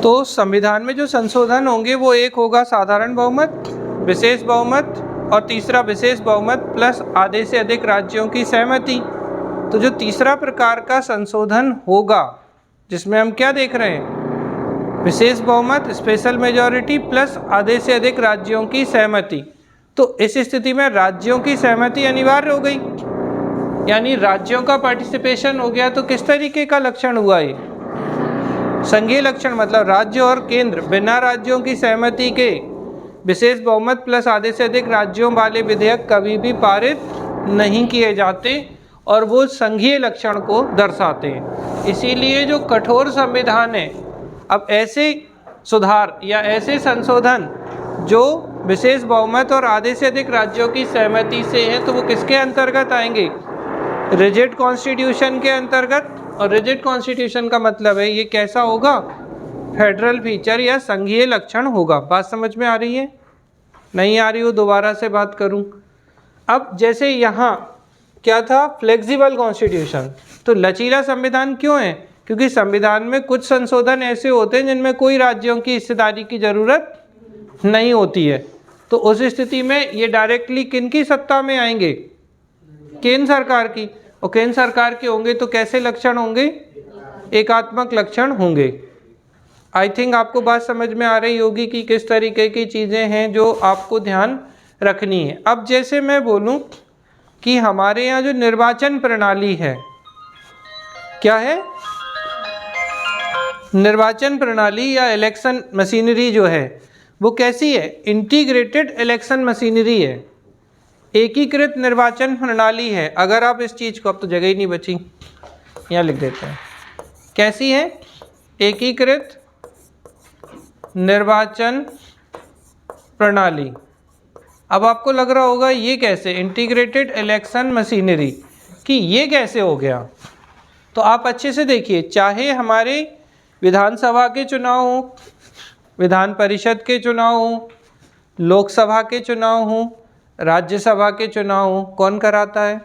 तो संविधान में जो संशोधन होंगे वो एक होगा साधारण बहुमत, विशेष बहुमत और तीसरा विशेष बहुमत प्लस आधे से अधिक राज्यों की सहमति। तो जो तीसरा प्रकार का संशोधन होगा जिसमें हम क्या देख रहे हैं, विशेष बहुमत, स्पेशल मेजॉरिटी प्लस आधे से अधिक राज्यों की सहमति। तो इस स्थिति में राज्यों की सहमति अनिवार्य हो गई, यानी राज्यों का पार्टिसिपेशन हो गया। तो किस तरीके का लक्षण हुआ ये? संघीय लक्षण, मतलब राज्य और केंद्र बिना राज्यों की सहमति के विशेष बहुमत प्लस आधे से अधिक राज्यों वाले विधेयक कभी भी पारित नहीं किए जाते और वो संघीय लक्षण को दर्शाते हैं। इसीलिए जो कठोर संविधान है, अब ऐसे सुधार या ऐसे संशोधन जो विशेष बहुमत और आधे से अधिक राज्यों की सहमति से हैं, तो वो किसके अंतर्गत आएंगे? रिजिड कॉन्स्टिट्यूशन के अंतर्गत। और रिजिड कॉन्स्टिट्यूशन का मतलब है ये कैसा होगा? फेडरल फीचर या संघीय लक्षण होगा। बात समझ में आ रही है? नहीं आ रही हो दोबारा से बात करूं। अब जैसे यहाँ क्या था, फ्लेक्सिबल कॉन्स्टिट्यूशन। तो लचीला संविधान क्यों है? क्योंकि संविधान में कुछ संशोधन ऐसे होते हैं जिनमें कोई राज्यों की हिस्सेदारी की जरूरत नहीं होती है। तो उस स्थिति में ये डायरेक्टली किनकी सत्ता में आएंगे? केंद्र सरकार की। और केंद्र सरकार के होंगे तो कैसे लक्षण होंगे? एकात्मक लक्षण होंगे। आई थिंक आपको बात समझ में आ रही होगी कि किस तरीके की चीज़ें हैं जो आपको ध्यान रखनी है। अब जैसे मैं बोलूं कि हमारे यहाँ जो निर्वाचन प्रणाली है, क्या है? निर्वाचन प्रणाली या इलेक्शन मशीनरी जो है वो कैसी है? इंटीग्रेटेड इलेक्शन मशीनरी है, एकीकृत निर्वाचन प्रणाली है। अगर आप इस चीज़ को, अब तो जगह ही नहीं बची, यहाँ लिख देते हैं, कैसी है? एकीकृत निर्वाचन प्रणाली। अब आपको लग रहा होगा ये कैसे, इंटीग्रेटेड इलेक्शन मशीनरी, कि ये कैसे हो गया? तो आप अच्छे से देखिए, चाहे हमारे विधानसभा के चुनाव हो, विधान परिषद के चुनाव हो, लोकसभा के चुनाव हो, राज्यसभा के चुनाव हो, कौन कराता है?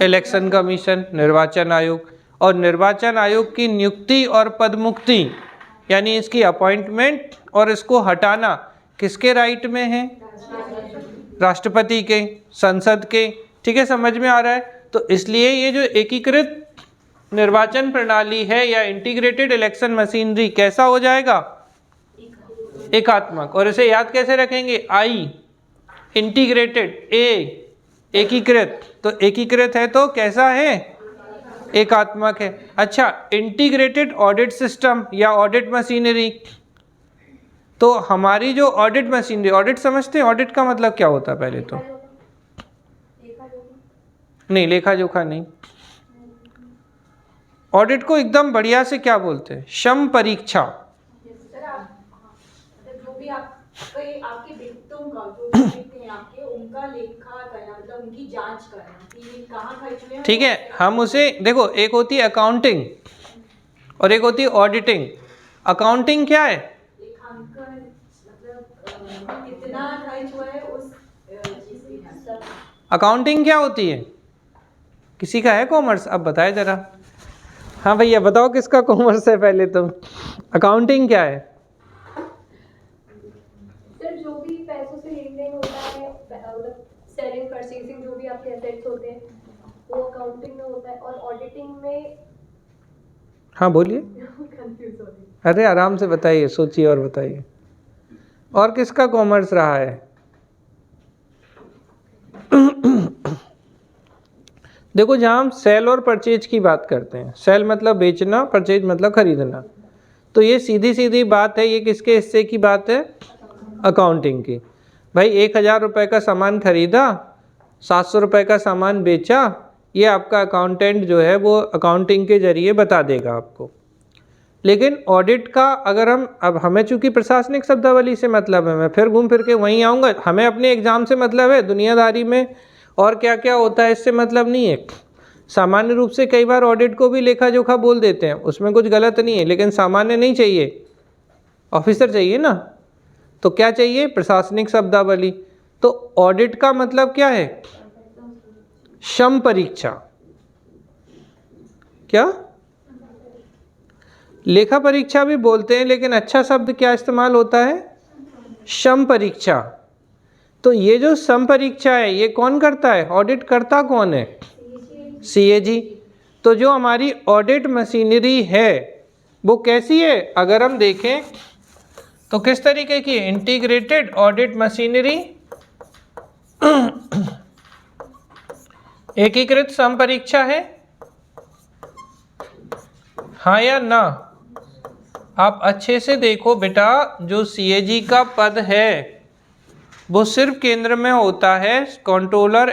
इलेक्शन कमीशन, निर्वाचन आयोग। और निर्वाचन आयोग की नियुक्ति और पदमुक्ति यानी इसकी अपॉइंटमेंट और इसको हटाना किसके राइट में है? राष्ट्रपति के, संसद के। ठीक है, समझ में आ रहा है? तो इसलिए ये जो एकीकृत निर्वाचन प्रणाली है या इंटीग्रेटेड इलेक्शन मशीनरी कैसा हो जाएगा? एकात्मक। और इसे याद कैसे रखेंगे? आई इंटीग्रेटेड, ए एकीकृत। तो एकीकृत है तो कैसा है? एकात्मक है। अच्छा, इंटीग्रेटेड ऑडिट सिस्टम या ऑडिट मशीनरी। तो हमारी जो ऑडिट मशीनरी, ऑडिट समझते हैं? ऑडिट का मतलब क्या होता है? पहले तो नहीं, लेखा जोखा नहीं। ऑडिट को एकदम बढ़िया से क्या बोलते हैं? क्षम परीक्षा। आपके व्यक्तियों का जो व्यक्ति हैं आपके, उनका लेखा करना, मतलब उनकी जांच करना कि ये कहाँ खर्च हुए हैं। ठीक है, हम उसे देखो, एक होती है अकाउंटिंग और एक होती है ऑडिटिंग। अकाउंटिंग क्या है? लेखांकन, मतलब कितना खर्च हुआ है उस चीज की। अकाउंटिंग क्या होती है? किसी का है कॉमर्स? अब बताए जरा। हाँ भैया बताओ किसका कॉमर्स है पहले तो। अकाउंटिंग क्या है? जो भी पैसों से लेन देन होता है, सेलिंग परचेसिंग, जो भी आपके एसेट्स होते हैं वो अकाउंटिंग में होता है। और ऑडिटिंग में, हाँ बोलिए। कंफ्यूज हो रही। अरे आराम से बताइए, सोचिए और बताइए। और किसका कॉमर्स रहा है? देखो, जहाँ हम सेल और परचेज की बात करते हैं, सेल मतलब बेचना, परचेज मतलब खरीदना, तो ये सीधी सीधी बात है। ये किसके हिस्से की बात है? अकाउंटिंग की। भाई 1000 रुपये का सामान खरीदा, 700 रुपये का सामान बेचा, ये आपका अकाउंटेंट जो है वो अकाउंटिंग के जरिए बता देगा आपको। लेकिन ऑडिट का अगर हम, अब हमें चूंकि प्रशासनिक शब्दावली से मतलब है, मैं फिर घूम फिर के वहीं आऊँगा, हमें अपने एग्जाम से मतलब है, दुनियादारी में और क्या क्या होता है इससे मतलब नहीं है। सामान्य रूप से कई बार ऑडिट को भी लेखा जोखा बोल देते हैं, उसमें कुछ गलत नहीं है, लेकिन सामान्य नहीं चाहिए, ऑफिसर चाहिए ना। तो क्या चाहिए? प्रशासनिक शब्दावली। तो ऑडिट का मतलब क्या है? क्षम परीक्षा। क्या? लेखा परीक्षा भी बोलते हैं, लेकिन अच्छा शब्द क्या इस्तेमाल होता है? सम परीक्षा। तो ये जो सम परीक्षा है ये कौन करता है? ऑडिट करता कौन है? सीएजी। तो जो हमारी ऑडिट मशीनरी है वो कैसी है? अगर हम देखें तो किस तरीके की? इंटीग्रेटेड ऑडिट मशीनरी, एकीकृत सम परीक्षा है, हाँ या ना? आप अच्छे से देखो बेटा, जो सीएजी का पद है वो सिर्फ केंद्र में होता है, कॉम्प्ट्रोलर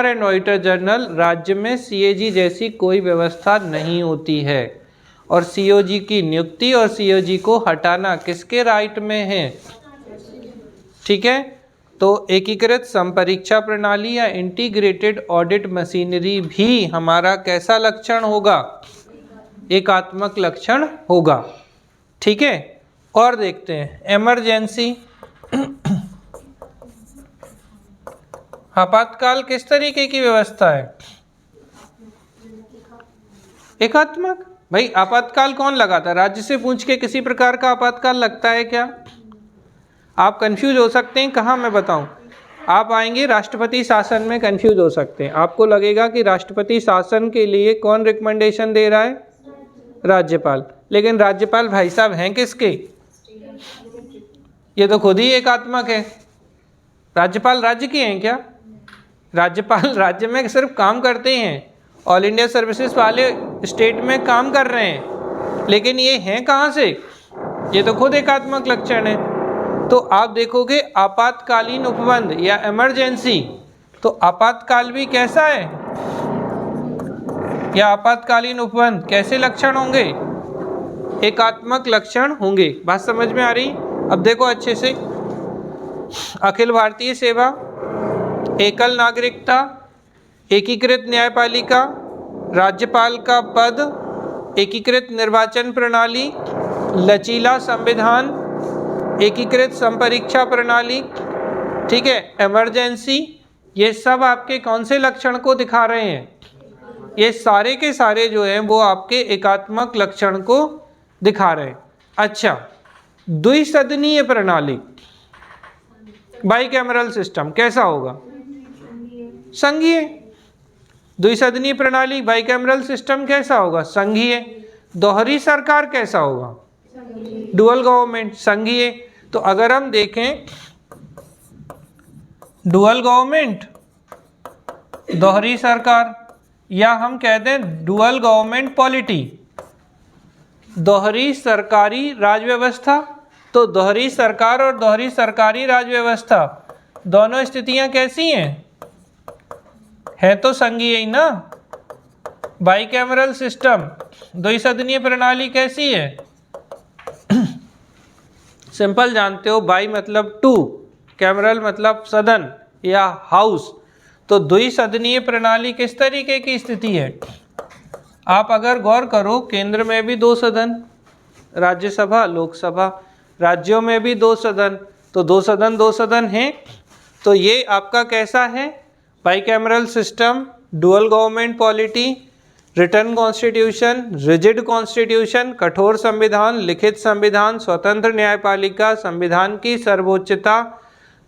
एंड ऑडिटर जनरल। राज्य में सीएजी जैसी कोई व्यवस्था नहीं होती है। और सीओजी की नियुक्ति और सीओजी को हटाना किसके राइट में है? ठीक है। तो एकीकृत संपरीक्षा प्रणाली या इंटीग्रेटेड ऑडिट मशीनरी भी हमारा कैसा लक्षण होगा? एकात्मक लक्षण होगा। ठीक है। और देखते हैं इमरजेंसी। आपातकाल किस तरीके की व्यवस्था है? एकात्मक। भाई आपातकाल कौन लगाता है? राज्य से पूछ के किसी प्रकार का आपातकाल लगता है क्या? आप कंफ्यूज हो सकते हैं। कहाँ मैं बताऊं? आप आएंगे राष्ट्रपति शासन में कंफ्यूज हो सकते हैं। आपको लगेगा कि राष्ट्रपति शासन के लिए कौन रिकमेंडेशन दे रहा है? राज्यपाल। लेकिन राज्यपाल भाई साहब हैं किसके? ये तो खुद ही एकात्मक है। राज्यपाल राज्य के हैं क्या? राज्यपाल राज्य में सिर्फ काम करते हैं, ऑल इंडिया सर्विसेज वाले स्टेट में काम कर रहे हैं, लेकिन ये हैं कहाँ से? ये तो खुद एकात्मक लक्षण है। तो आप देखोगे आपातकालीन उपबंध या इमरजेंसी, तो आपातकाल भी कैसा है? या आपातकालीन उपबंध कैसे लक्षण होंगे? एकात्मक लक्षण होंगे। बात समझ में आ रही? अब देखो अच्छे से, अखिल भारतीय सेवा, एकल नागरिकता, एकीकृत न्यायपालिका, राज्यपाल का पद, एकीकृत निर्वाचन प्रणाली, लचीला संविधान, एकीकृत संपरीक्षा प्रणाली, ठीक है, इमरजेंसी, ये सब आपके कौन से लक्षण को दिखा रहे हैं? ये सारे के सारे जो हैं वो आपके एकात्मक लक्षण को दिखा रहे हैं। अच्छा, द्विसदनीय प्रणाली, बाइकैमरल सिस्टम कैसा होगा? संघीय। द्विसदनीय प्रणाली बाइकैमरल सिस्टम कैसा होगा? संघीय। दोहरी सरकार कैसा होगा? डुअल गवर्नमेंट, संघीय। तो अगर हम देखें डुअल गवर्नमेंट, दोहरी सरकार, या हम कहते हैं डुअल गवर्नमेंट पॉलिटी, दोहरी सरकारी राज व्यवस्था। तो दोहरी सरकार और दोहरी सरकारी राज व्यवस्था दोनों स्थितियां कैसी हैं? है तो संघीय ही ना। बाइकैमरल सिस्टम, द्विसदनीय प्रणाली कैसी है? सिंपल जानते हो, बाई मतलब टू, कैमरल मतलब सदन या हाउस। तो द्विसदनीय प्रणाली किस तरीके की स्थिति है? आप अगर गौर करो, केंद्र में भी दो सदन, राज्यसभा लोकसभा, राज्यों में भी दो सदन, तो दो सदन हैं। तो ये आपका कैसा है? Bicameral system, dual government polity, return constitution, rigid constitution, कठोर संविधान, लिखित संविधान, स्वतंत्र न्यायपालिका, संविधान की सर्वोच्चता,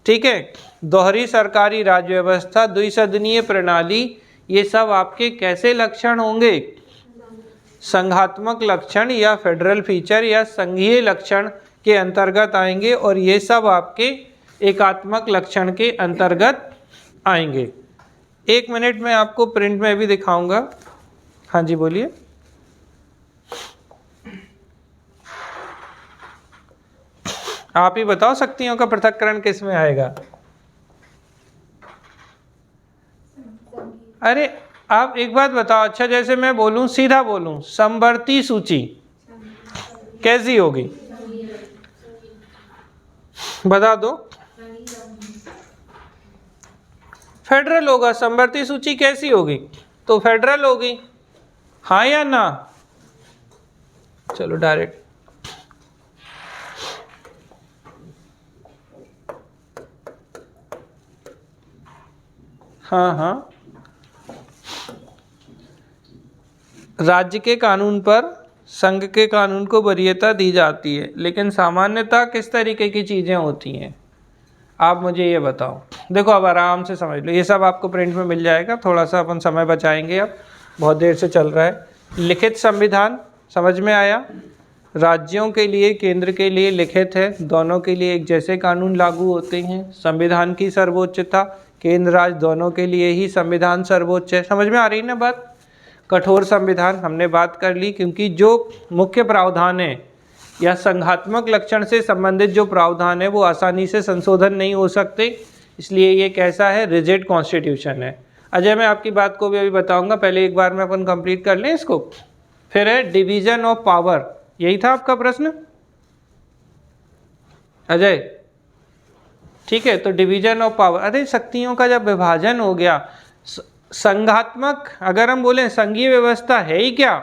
ठीक है, दोहरी सरकारी राज्य व्यवस्था, द्विसदनीय प्रणाली, ये सब आपके कैसे लक्षण होंगे? संघात्मक लक्षण या फेडरल फीचर या संघीय लक्षण के अंतर्गत आएंगे, और ये सब आपके एकात्मक लक्षण के अंतर्गत आएंगे। एक मिनट में आपको प्रिंट में भी दिखाऊंगा। हाँ जी बोलिए। आप ही बताओ शक्तियों का पृथक्करण किस में आएगा? अरे आप एक बात बताओ, अच्छा जैसे मैं बोलूं, सीधा बोलूं, समवर्ती सूची कैसी होगी? बता दो। फेडरल होगा। समवर्ती सूची कैसी होगी? तो फेडरल होगी, हाँ या ना? चलो डायरेक्ट। हाँ हाँ, राज्य के कानून पर संघ के कानून को वरीयता दी जाती है, लेकिन सामान्यतः किस तरीके की चीज़ें होती हैं, आप मुझे ये बताओ। देखो अब आराम से समझ लो, ये सब आपको प्रिंट में मिल जाएगा, थोड़ा सा अपन समय बचाएंगे, अब बहुत देर से चल रहा है। लिखित संविधान समझ में आया, राज्यों के लिए केंद्र के लिए लिखित है, दोनों के लिए एक जैसे कानून लागू होते हैं। संविधान की सर्वोच्चता, केंद्र राज्य दोनों के लिए ही संविधान सर्वोच्च है। समझ में आ रही है ना बात। कठोर संविधान हमने बात कर ली, क्योंकि जो मुख्य प्रावधान है या संघात्मक लक्षण से संबंधित जो प्रावधान है वो आसानी से संशोधन नहीं हो सकते, इसलिए ये कैसा है, रिजिड कॉन्स्टिट्यूशन है। अजय मैं आपकी बात को भी अभी बताऊंगा, पहले एक बार में अपन कंप्लीट कर लें इसको। फिर है डिवीजन ऑफ पावर, यही था आपका प्रश्न अजय, ठीक है। तो डिवीजन ऑफ पावर, अरे शक्तियों का जब विभाजन हो गया, संघात्मक अगर हम बोलें संघीय व्यवस्था है ही क्या,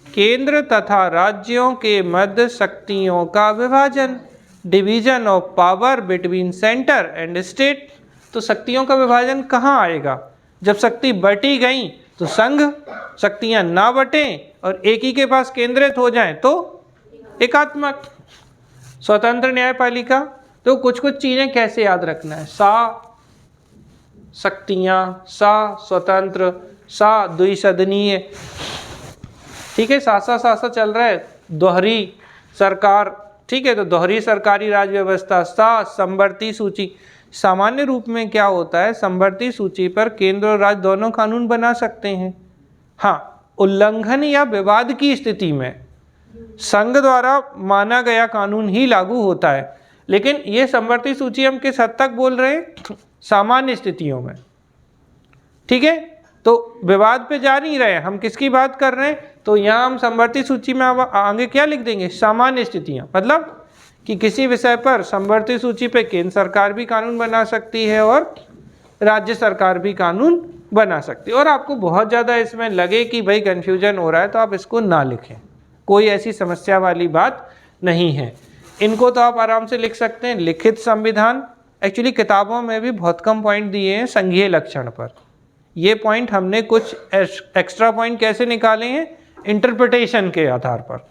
केंद्र तथा राज्यों के मध्य शक्तियों का विभाजन, division of power between centre and state. तो शक्तियों का विभाजन कहाँ आएगा, जब शक्ति बटी गई तो संघ, शक्तियां ना बटें और एक ही के पास केंद्रित हो जाएं तो एकात्मक। स्वतंत्र न्यायपालिका, तो कुछ कुछ चीजें कैसे याद रखना है, सा शक्तियां, सा स्वतंत्र, सा द्विसदनीय, ठीक है, सा चल रहा है, दोहरी सरकार, ठीक है, तो दोहरी सरकारी राज व्यवस्था, सा समवर्ती सूची। सामान्य रूप में क्या होता है, समवर्ती सूची पर केंद्र और राज्य दोनों कानून बना सकते हैं। हाँ, उल्लंघन या विवाद की स्थिति में संघ द्वारा माना गया कानून ही लागू होता है, लेकिन ये समवर्ती सूची हम किस हद तक बोल रहे हैं, सामान्य स्थितियों में, ठीक है। तो विवाद पे जा नहीं रहे, हम किसकी बात कर रहे हैं, तो यहाँ हम समवर्ती सूची में आगे क्या लिख देंगे, सामान्य स्थितियाँ, मतलब कि किसी विषय पर समवर्ती सूची पे केंद्र सरकार भी कानून बना सकती है और राज्य सरकार भी कानून बना सकती है। और आपको बहुत ज़्यादा इसमें लगे कि भाई कन्फ्यूजन हो रहा है तो आप इसको ना लिखें, कोई ऐसी समस्या वाली बात नहीं है। इनको तो आप आराम से लिख सकते हैं। लिखित संविधान, एक्चुअली किताबों में भी बहुत कम पॉइंट दिए हैं संघीय लक्षण पर, ये पॉइंट हमने कुछ एक्स्ट्रा पॉइंट कैसे निकाले हैं, इंटरप्रिटेशन के आधार पर।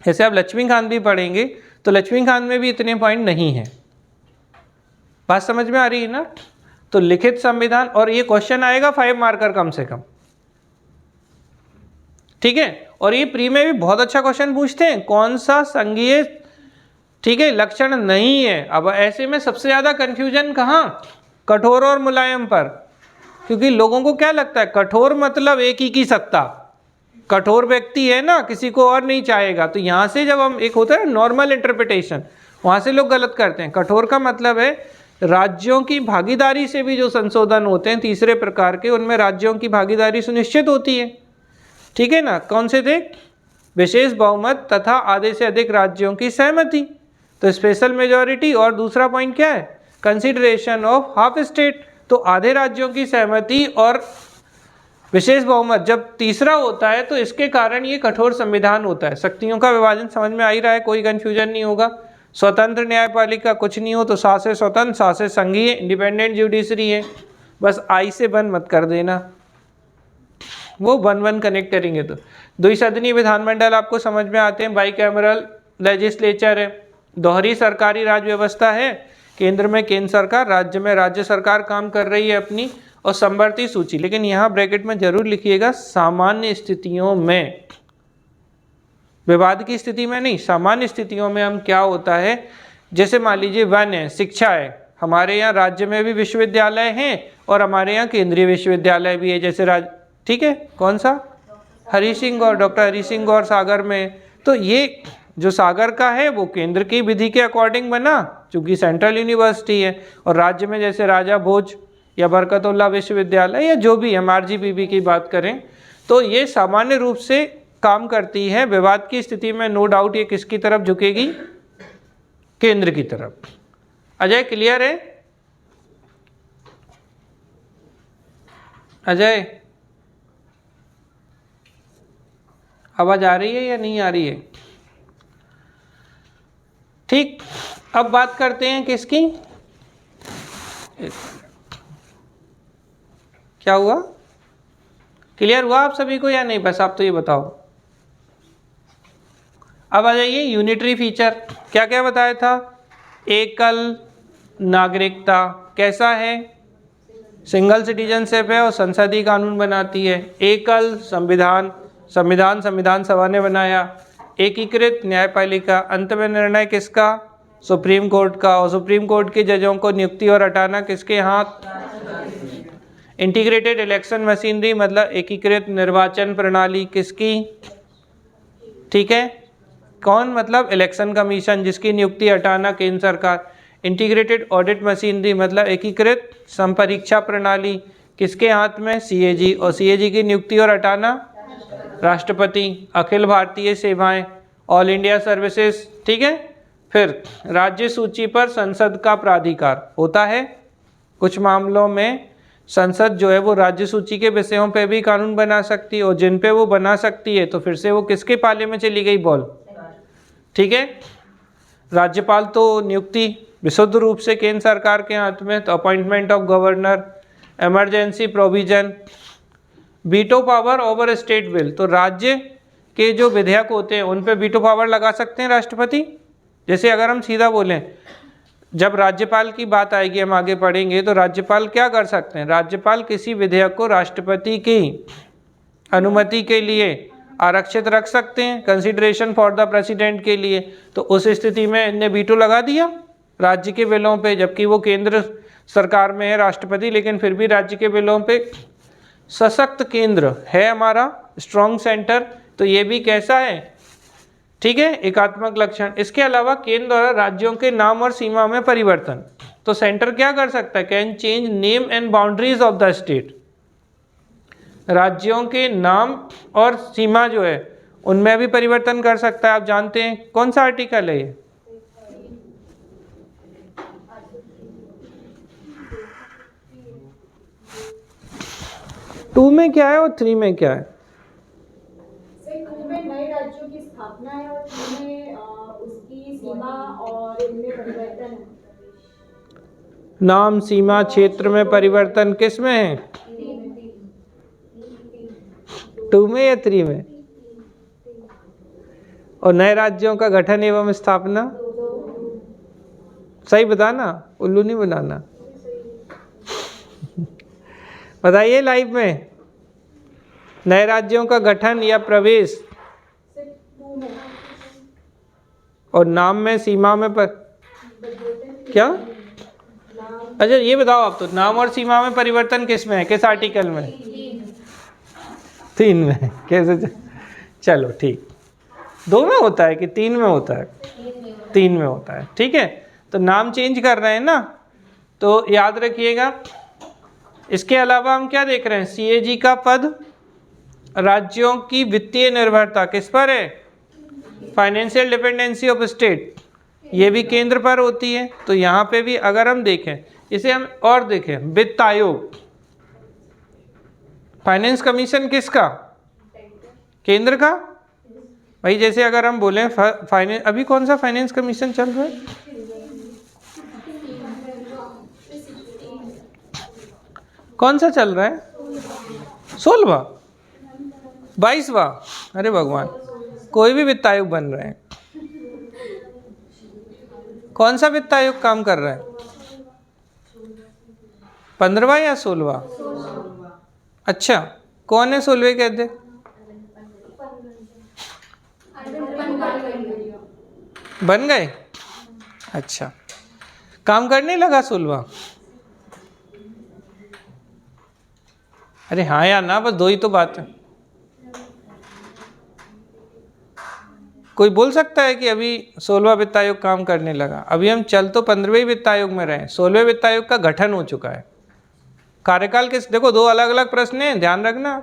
जैसे आप लक्ष्मीकांत भी पढ़ेंगे तो लक्ष्मीकांत में भी इतने पॉइंट नहीं हैं, बात समझ में आ रही है ना। तो लिखित संविधान, और ये क्वेश्चन आएगा 5 मार्कर कम से कम, ठीक है। और ये प्री में भी बहुत अच्छा क्वेश्चन पूछते हैं, कौन सा संघीय, ठीक है, लक्षण नहीं है। अब ऐसे में सबसे ज्यादा कंफ्यूजन कहाँ, कठोर और मुलायम पर, क्योंकि लोगों को क्या लगता है कठोर मतलब एक ही की सत्ता, कठोर व्यक्ति है ना, किसी को और नहीं चाहेगा। तो यहाँ से जब हम, एक होता है नॉर्मल इंटरप्रिटेशन, वहाँ से लोग गलत करते हैं। कठोर का मतलब है राज्यों की भागीदारी से भी जो संशोधन होते हैं तीसरे प्रकार के, उनमें राज्यों की भागीदारी सुनिश्चित होती है, ठीक है ना। कौन से थे, विशेष बहुमत तथा आधे से अधिक राज्यों की सहमति, तो स्पेशल मेजॉरिटी। और दूसरा पॉइंट क्या है, कंसिडरेशन ऑफ हाफ स्टेट, तो आधे राज्यों की सहमति और विशेष बहुमत जब तीसरा होता है तो इसके कारण ये कठोर संविधान होता है। शक्तियों का विभाजन समझ में आ ही रहा है, कोई कंफ्यूजन नहीं होगा। स्वतंत्र न्यायपालिका, कुछ नहीं हो तो सा से स्वतंत्र, सा से संघीय, इंडिपेंडेंट जुडिशरी है, बस आई से बंद मत कर देना, वो वन कनेक्ट करेंगे। तो द्विसदनीय विधानमंडल आपको समझ में आते हैं, बाईकैमरल लेजिस्लेचर है, दोहरी सरकारी राज व्यवस्था है, केंद्र में केंद्र सरकार, राज्य में राज्य सरकार काम कर रही है अपनी, और समवर्ती सूची। लेकिन यहाँ ब्रैकेट में जरूर लिखिएगा सामान्य स्थितियों में, विवाद की स्थिति में नहीं, सामान्य स्थितियों में हम क्या होता है, जैसे मान लीजिए वन है, शिक्षा है, हमारे यहाँ राज्य में भी विश्वविद्यालय हैं और हमारे यहाँ केंद्रीय विश्वविद्यालय भी है, जैसे ठीक है, कौन सा, हरि सिंह गौर, डॉक्टर हरि सिंह गौर सागर में। तो ये जो सागर का है वो केंद्र की विधि के अकॉर्डिंग बना, चूंकि सेंट्रल यूनिवर्सिटी है, और राज्य में जैसे राजा भोज या बरकतुल्लाह विश्वविद्यालय या जो भी हम RGPB की बात करें, तो ये सामान्य रूप से काम करती है। विवाद की स्थिति में नो डाउट ये किसकी तरफ झुकेगी, केंद्र की तरफ। अजय क्लियर है, अजय आवाज आ रही है या नहीं आ रही है, ठीक। अब बात करते हैं किसकी, क्या हुआ, क्लियर हुआ आप सभी को या नहीं, बस आप तो ये बताओ। अब आ जाइए यूनिटरी फीचर। क्या क्या बताया था? एकल नागरिकता, कैसा है? सिंगल सिटीजनशिप है और संसदीय कानून बनाती है। एकल संविधान, संविधान सभा ने बनाया। एकीकृत न्यायपालिका, अंत में निर्णय किसका? सुप्रीम कोर्ट का। और सुप्रीम कोर्ट के जजों को नियुक्ति और हटाना किसके हाथ? इंटीग्रेटेड इलेक्शन मशीनरी, मतलब एकीकृत निर्वाचन प्रणाली किसकी? ठीक है, कौन? मतलब इलेक्शन कमीशन, जिसकी नियुक्ति हटाना केंद्र सरकार। इंटीग्रेटेड ऑडिट मशीनरी, मतलब एकीकृत संपरीक्षा प्रणाली किसके हाथ में? सीएजी। और सीएजी की नियुक्ति और हटाना राष्ट्रपति। अखिल भारतीय सेवाएं, ऑल इंडिया सर्विसेज, ठीक है। फिर राज्य सूची पर संसद का प्राधिकार होता है। कुछ मामलों में संसद जो है वो राज्य सूची के विषयों पे भी कानून बना सकती है, और जिन पे वो बना सकती है तो फिर से वो किसके पाले में चली गई? बॉल, ठीक है। राज्यपाल तो नियुक्ति विशुद्ध रूप से केंद्र सरकार के हाथ में, तो appointment of governor, emergency provision, veto power over state bill, तो राज्य के जो विधेयक होते हैं उन पे वीटो पावर लगा सकते हैं राष्ट्रपति। जैसे अगर हम सीधा बोलें, जब राज्यपाल की बात आएगी, हम आगे पढ़ेंगे, तो राज्यपाल क्या कर सकते हैं? राज्यपाल किसी विधेयक को राष्ट्रपति की अनुमति के लिए आरक्षित रख सकते हैं, कंसिडरेशन फॉर द प्रेसिडेंट के लिए। तो उस स्थिति में इनने वीटो लगा दिया राज्य के बिलों पे, जबकि वो केंद्र सरकार में है राष्ट्रपति, लेकिन फिर भी राज्य के बिलों पे सशक्त केंद्र है हमारा, स्ट्रॉन्ग सेंटर। तो ये भी कैसा है? ठीक है, एकात्मक लक्षण। इसके अलावा केंद्र द्वारा राज्यों के नाम और सीमा में परिवर्तन, तो सेंटर क्या कर सकता है? Can change name and boundaries of the state. राज्यों के नाम और सीमा जो है उनमें भी परिवर्तन कर सकता है। आप जानते हैं कौन सा आर्टिकल है ये? टू में क्या है और 3 में क्या है? टू में नए राज्यों की स्थापना है और 3 में उसकी सीमा और इनमें परिवर्तन है। नाम, सीमा, क्षेत्र में परिवर्तन किस में है? 2 में या 3 में? और नए राज्यों का गठन एवं स्थापना? सही बताना, उल्लू नहीं बनाना। बताइए लाइव में, नए राज्यों का गठन या प्रवेश, और नाम में, सीमा में क्या? अच्छा ये बताओ आप, तो नाम और सीमा में परिवर्तन किस में है? किस आर्टिकल में? 3 में। कैसे? चलो ठीक, 2 में होता है कि 3 में होता है? 3 में होता है, ठीक है। तो नाम चेंज कर रहे हैं ना, तो याद रखिएगा। इसके अलावा हम क्या देख रहे हैं? सीएजी का पद, राज्यों की वित्तीय निर्भरता किस पर है? फाइनेंशियल डिपेंडेंसी ऑफ स्टेट, ये भी केंद्र पर होती है। तो यहाँ पे भी अगर हम देखें, इसे हम और देखें, वित्त आयोग, फाइनेंस कमीशन किसका? केंद्र का। भाई जैसे अगर हम बोलें फाइनेंस, अभी कौन सा फाइनेंस कमीशन चल रहा है? कौन सा चल रहा है? 16वां, 22वां? अरे भगवान, कोई भी वित्त आयोग बन रहे हैं। कौन सा वित्त आयोग काम कर रहा है? 15वां या 16वां? अच्छा, कौन है 16वें के अध्यक्ष? बन गए? अच्छा, काम करने लगा 16वां? अरे हाँ या ना, बस 2 ही तो बात है। कोई बोल सकता है कि अभी 16वां वित्त आयोग काम करने लगा? अभी हम चल तो 15वें वित्त आयोग में रहे। 16वें वित्त आयोग का गठन हो चुका है। कार्यकाल किस, देखो 2 अलग अलग प्रश्न हैं, ध्यान रखना।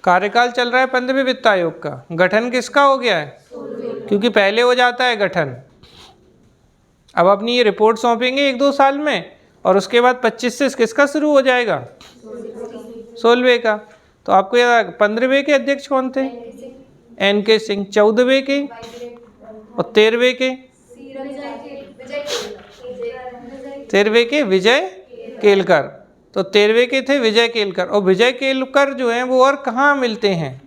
कार्यकाल चल रहा है 15वें वित्त आयोग का, गठन किसका हो गया है? क्योंकि पहले हो जाता है गठन। अब अपनी ये रिपोर्ट सौंपेंगे 1-2 साल में, और उसके बाद 25 से किसका शुरू हो जाएगा? 16वें का। तो आपको याद, 15वें के अध्यक्ष कौन थे? NK सिंह। 14वें के और 13वें के? 13वें के विजय केलकर। तो 13वें के थे विजय केलकर, और विजय केलकर जो हैं वो और कहाँ मिलते हैं?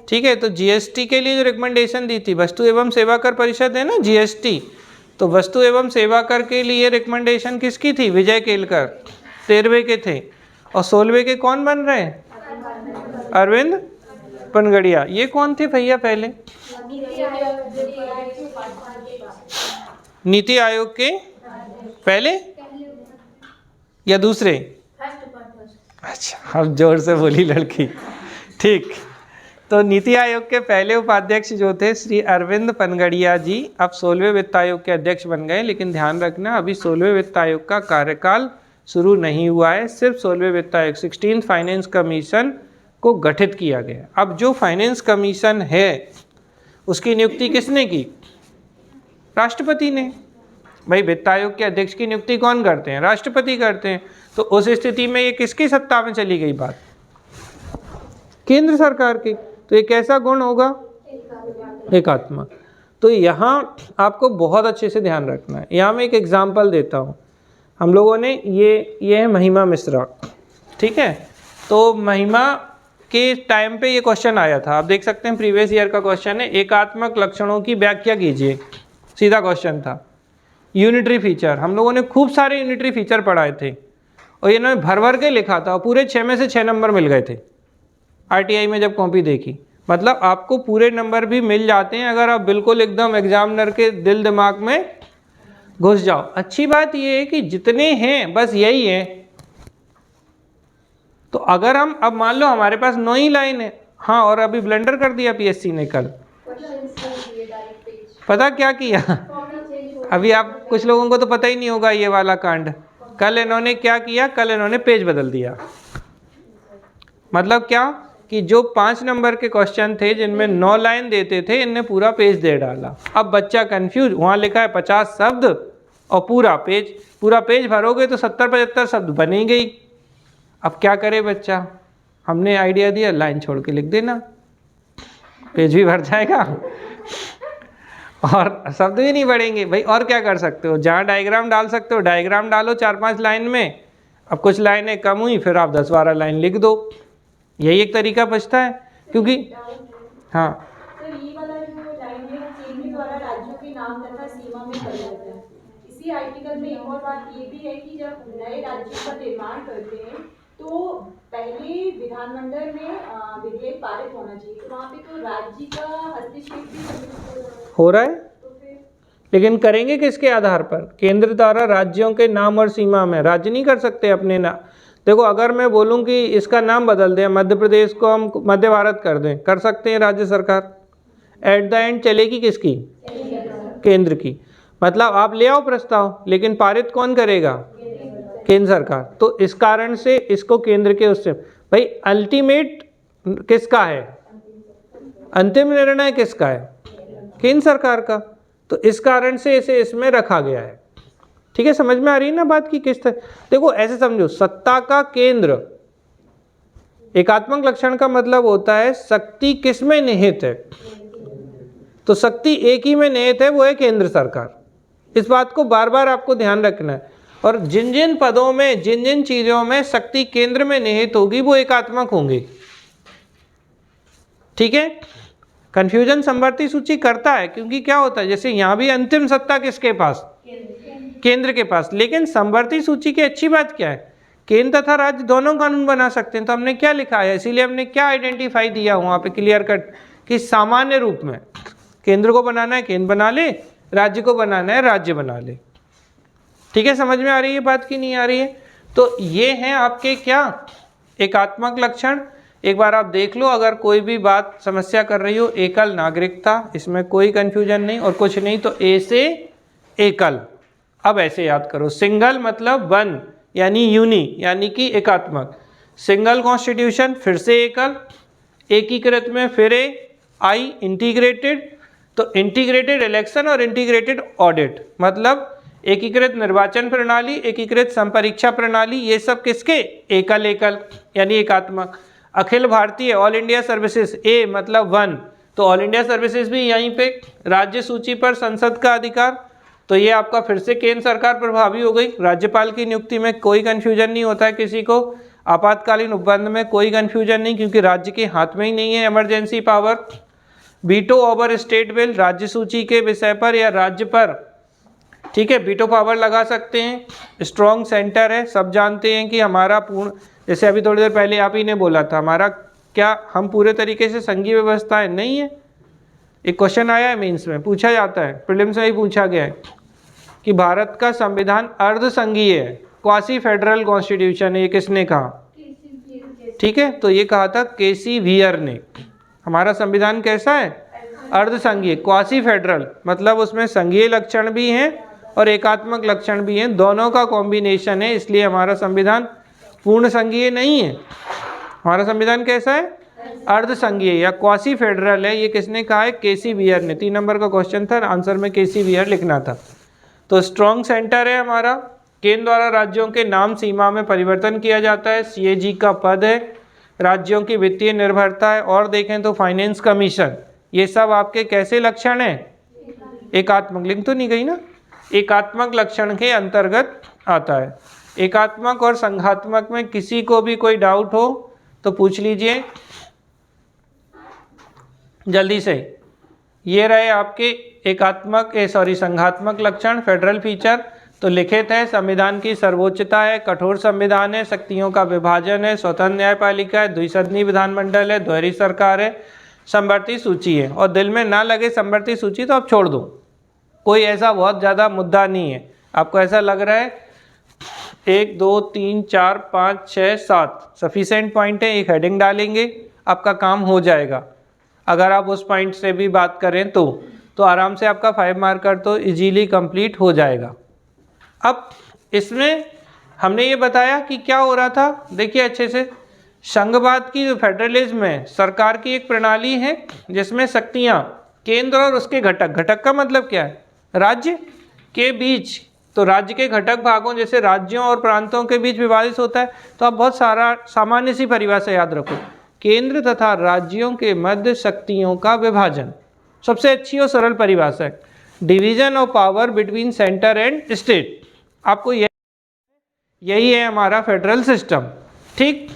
ठीक है, तो जीएसटी के लिए जो रिकमेंडेशन दी थी, वस्तु एवं सेवा कर परिषद है ना जीएसटी, तो वस्तु एवं सेवा कर के लिए रिकमेंडेशन किसकी थी? विजय केलकर 13वें के थे। और 16वें के कौन बन रहे हैं? अरविंद पनगड़िया। ये कौन थे भैया पहले? नीति आयोग के पहले या दूसरे? अच्छा, अब जोर से बोली लड़की। ठीक, तो नीति आयोग के पहले उपाध्यक्ष जो थे श्री अरविंद पनगड़िया जी, अब 16वें वित्त आयोग के अध्यक्ष बन गए। लेकिन ध्यान रखना, अभी 16वें वित्त आयोग का कार्यकाल शुरू नहीं हुआ है, सिर्फ 16वें वित्त आयोग 16th फाइनेंस कमीशन को गठित किया गया। अब जो फाइनेंस कमीशन है उसकी नियुक्ति किसने की? राष्ट्रपति ने। भाई वित्त आयोग के अध्यक्ष की नियुक्ति कौन करते हैं? राष्ट्रपति करते हैं। तो उस स्थिति में ये किसकी सत्ता में चली गई बात? केंद्र सरकार की। तो ये कैसा गुण होगा? एकात्मक। तो यहाँ आपको बहुत अच्छे से ध्यान रखना है। यहाँ मैं एक एग्जाम्पल देता हूँ। हम लोगों ने ये है महिमा मिश्रा, ठीक है। तो महिमा के टाइम पे ये क्वेश्चन आया था, आप देख सकते हैं प्रीवियस ईयर का क्वेश्चन है, एकात्मक लक्षणों की व्याख्या कीजिए, सीधा क्वेश्चन था। यूनिटरी फीचर, हम लोगों ने खूब सारे यूनिटरी फीचर पढ़ाए थे और इन्होंने भर भर के लिखा था, पूरे 6 में से 6 नंबर मिल गए थे आरटीआई में जब कॉपी देखी। मतलब आपको पूरे नंबर भी मिल जाते हैं अगर आप बिल्कुल एकदम एग्जामिनर के दिल दिमाग में घुस जाओ। अच्छी बात यह है कि जितने हैं बस यही है। तो अगर हम अब मान लो हमारे पास 9 ही लाइन है, हाँ, और अभी ब्लेंडर कर दिया पीएससी ने कल, पता क्या किया? अभी आप कुछ लोगों को तो पता ही नहीं होगा ये वाला कांड। कल इन्होंने क्या किया? कल इन्होंने पेज बदल दिया। मतलब क्या कि जो 5 नंबर के क्वेश्चन थे जिनमें 9 लाइन देते थे, इनने पूरा पेज दे डाला। अब बच्चा कंफ्यूज, वहाँ लिखा है 50 शब्द और पूरा पेज भरोगे तो 70-75 शब्द बने गई। अब क्या करे बच्चा? हमने आइडिया दिया, लाइन छोड़ के लिख देना, पेज भी भर जाएगा और शब्द भी नहीं बढ़ेंगे। भाई और क्या कर सकते हो? जहाँ डायग्राम डाल सकते हो डायग्राम डालो 4-5 लाइन में। अब कुछ लाइनें कम हुई, फिर आप 10-12 लाइन लिख दो। यही एक तरीका बचता है, क्योंकि हाँ तो ये वाला जो लाइन है केंद्र द्वारा राज्यों के नाम तथा सीमा में परिवर्तन है। इसी आर्टिकल में एक और बात ये भी है कि जब नए राज्यों का निर्माण करते हैं तो पहले विधानमंडल में विधेयक पारित होना चाहिए। तो वहाँ पे तो राज्य का हस्तक्षेप भी हो रहा है, लेकिन करेंगे किसके आधार पर? केंद्र द्वारा राज्यों के नाम और सीमा में। राज्य नहीं कर सकते अपने नाम। देखो, अगर मैं बोलूं कि इसका नाम बदल दें, मध्य प्रदेश को हम मध्य भारत कर दें, कर सकते हैं राज्य सरकार। एट द एंड चलेगी किसकी? केंद्र की। मतलब आप ले आओ प्रस्ताव, लेकिन पारित कौन करेगा? केंद्र सरकार। तो इस कारण से इसको केंद्र के उससे, भाई अल्टीमेट किसका है? अंतिम निर्णय किसका है? केंद्र सरकार का। तो इस कारण से इसे इसमें रखा गया है। ठीक है, समझ में आ रही है ना बात की किस तरह? देखो ऐसे समझो, सत्ता का केंद्र, एकात्मक लक्षण का मतलब होता है शक्ति किस में निहित है। तो शक्ति एक ही में निहित है, वो है केंद्र सरकार। इस बात को बार बार आपको ध्यान रखना है। और जिन जिन पदों में, जिन जिन चीजों में शक्ति केंद्र में निहित होगी वो एकात्मक होंगे। ठीक है, कंफ्यूजन समवर्ती सूची करता है, क्योंकि क्या होता है, जैसे यहां भी अंतिम सत्ता किसके पास? केंद्र के पास। लेकिन समवर्ती सूची की अच्छी बात क्या है? केंद्र तथा राज्य दोनों कानून बना सकते हैं। तो हमने क्या लिखा है, इसीलिए हमने क्या आइडेंटिफाई दिया वहां पे क्लियर कट, कि सामान्य रूप में केंद्र को बनाना है केंद्र बना ले, राज्य को बनाना है राज्य बना ले। ठीक है, समझ में आ रही है बात की नहीं आ रही है? तो ये हैं आपके क्या एकात्मक लक्षण। एक बार आप देख लो, अगर कोई भी बात समस्या कर रही हो, एकल नागरिकता, इसमें कोई कंफ्यूजन नहीं और कुछ नहीं, तो ए से एकल। अब ऐसे याद करो, सिंगल मतलब वन यानी यूनि यानी कि एकात्मक, सिंगल कॉन्स्टिट्यूशन फिर से एकल, एकीकृत में फिर आई इंटीग्रेटेड। तो इंटीग्रेटेड इलेक्शन और इंटीग्रेटेड ऑडिट मतलब एकीकृत निर्वाचन प्रणाली, एकीकृत संपरीक्षा प्रणाली, ये सब किसके? एकल एकल यानी एकात्मक। Akhil Bharatiya all India services, ए मतलब वन, तो ऑल इंडिया सर्विसेज भी यहीं पे। राज्य सूची पर संसद का अधिकार, तो ये आपका फिर से केंद्र सरकार प्रभावी हो गई। राज्यपाल की नियुक्ति में कोई कंफ्यूजन नहीं होता है किसी को। आपातकालीन उपबंध में कोई कन्फ्यूजन नहीं, क्योंकि राज्य के हाथ में ही नहीं है emergency power. Veto over state bill, राज्य सूची के विषय पर या राज्य पर, ठीक है, वीटो पावर लगा सकते हैं। स्ट्रॉन्ग सेंटर है, सब जानते हैं कि हमारा पूर्ण, जैसे अभी थोड़ी देर पहले आप ही ने बोला था, हमारा क्या हम पूरे तरीके से संघीय व्यवस्था है, नहीं है। एक क्वेश्चन आया है मेंस में, पूछा जाता है, प्रीलिम्स में ही पूछा गया है कि भारत का संविधान अर्ध संघीय है, क्वासी फेडरल कॉन्स्टिट्यूशन है, ये किसने कहा? ठीक है, तो ये कहा था केसी वियर ने। हमारा संविधान कैसा है? अर्ध संघीय, क्वासी फेडरल, मतलब उसमें संघीय लक्षण भी हैं और एकात्मक लक्षण भी हैं, दोनों का कॉम्बिनेशन है, इसलिए हमारा संविधान पूर्ण संघीय नहीं है। हमारा संविधान कैसा है? अर्ध संघीय या क्वासी फेडरल है। ये किसने कहा है? केसी वियर ने। 3 नंबर का क्वेश्चन था, आंसर में केसी वियर लिखना था। तो स्ट्रॉन्ग सेंटर है हमारा, केंद्र द्वारा राज्यों के नाम सीमा में परिवर्तन किया जाता है, सीएजी का पद है, राज्यों की वित्तीय निर्भरता है, और देखें तो फाइनेंस कमीशन, ये सब आपके कैसे लक्षण हैं? एकात्मक, लिंक तो नहीं गई ना, एकात्मक लक्षण के अंतर्गत आता है। एकात्मक और संघात्मक में किसी को भी कोई डाउट हो तो पूछ लीजिए जल्दी से। ये रहे आपके एकात्मक संघात्मक लक्षण, फेडरल फीचर। तो लिखित है, संविधान की सर्वोच्चता है, कठोर संविधान है, शक्तियों का विभाजन है, स्वतंत्र न्यायपालिका है, द्विसदनीय विधानमंडल है, दोहरी सरकार है, समवर्ती सूची है। और दिल में ना लगे समवर्ती सूची तो आप छोड़ दो, कोई ऐसा बहुत ज़्यादा मुद्दा नहीं है। आपको ऐसा लग रहा है 1 2 3 4 5 6 7 सफिशेंट पॉइंट है, एक हेडिंग डालेंगे, आपका काम हो जाएगा। अगर आप उस पॉइंट से भी बात करें तो आराम से आपका 5 मार्कर तो इजीली कंप्लीट हो जाएगा। अब इसमें हमने ये बताया कि क्या हो रहा था, देखिए अच्छे से, संघवाद की जो फेडरलिज्म है, सरकार की एक प्रणाली है जिसमें शक्तियाँ केंद्र और उसके घटक, घटक का मतलब क्या है? राज्य के बीच, तो राज्य के घटक भागों जैसे राज्यों और प्रांतों के बीच विभाजित होता है। तो आप बहुत सारा सामान्य सी परिभाषा याद रखो, केंद्र तथा राज्यों के मध्य शक्तियों का विभाजन, सबसे अच्छी और सरल परिभाषा है। Division of power between centre and state, आपको यही है हमारा फेडरल सिस्टम। ठीक,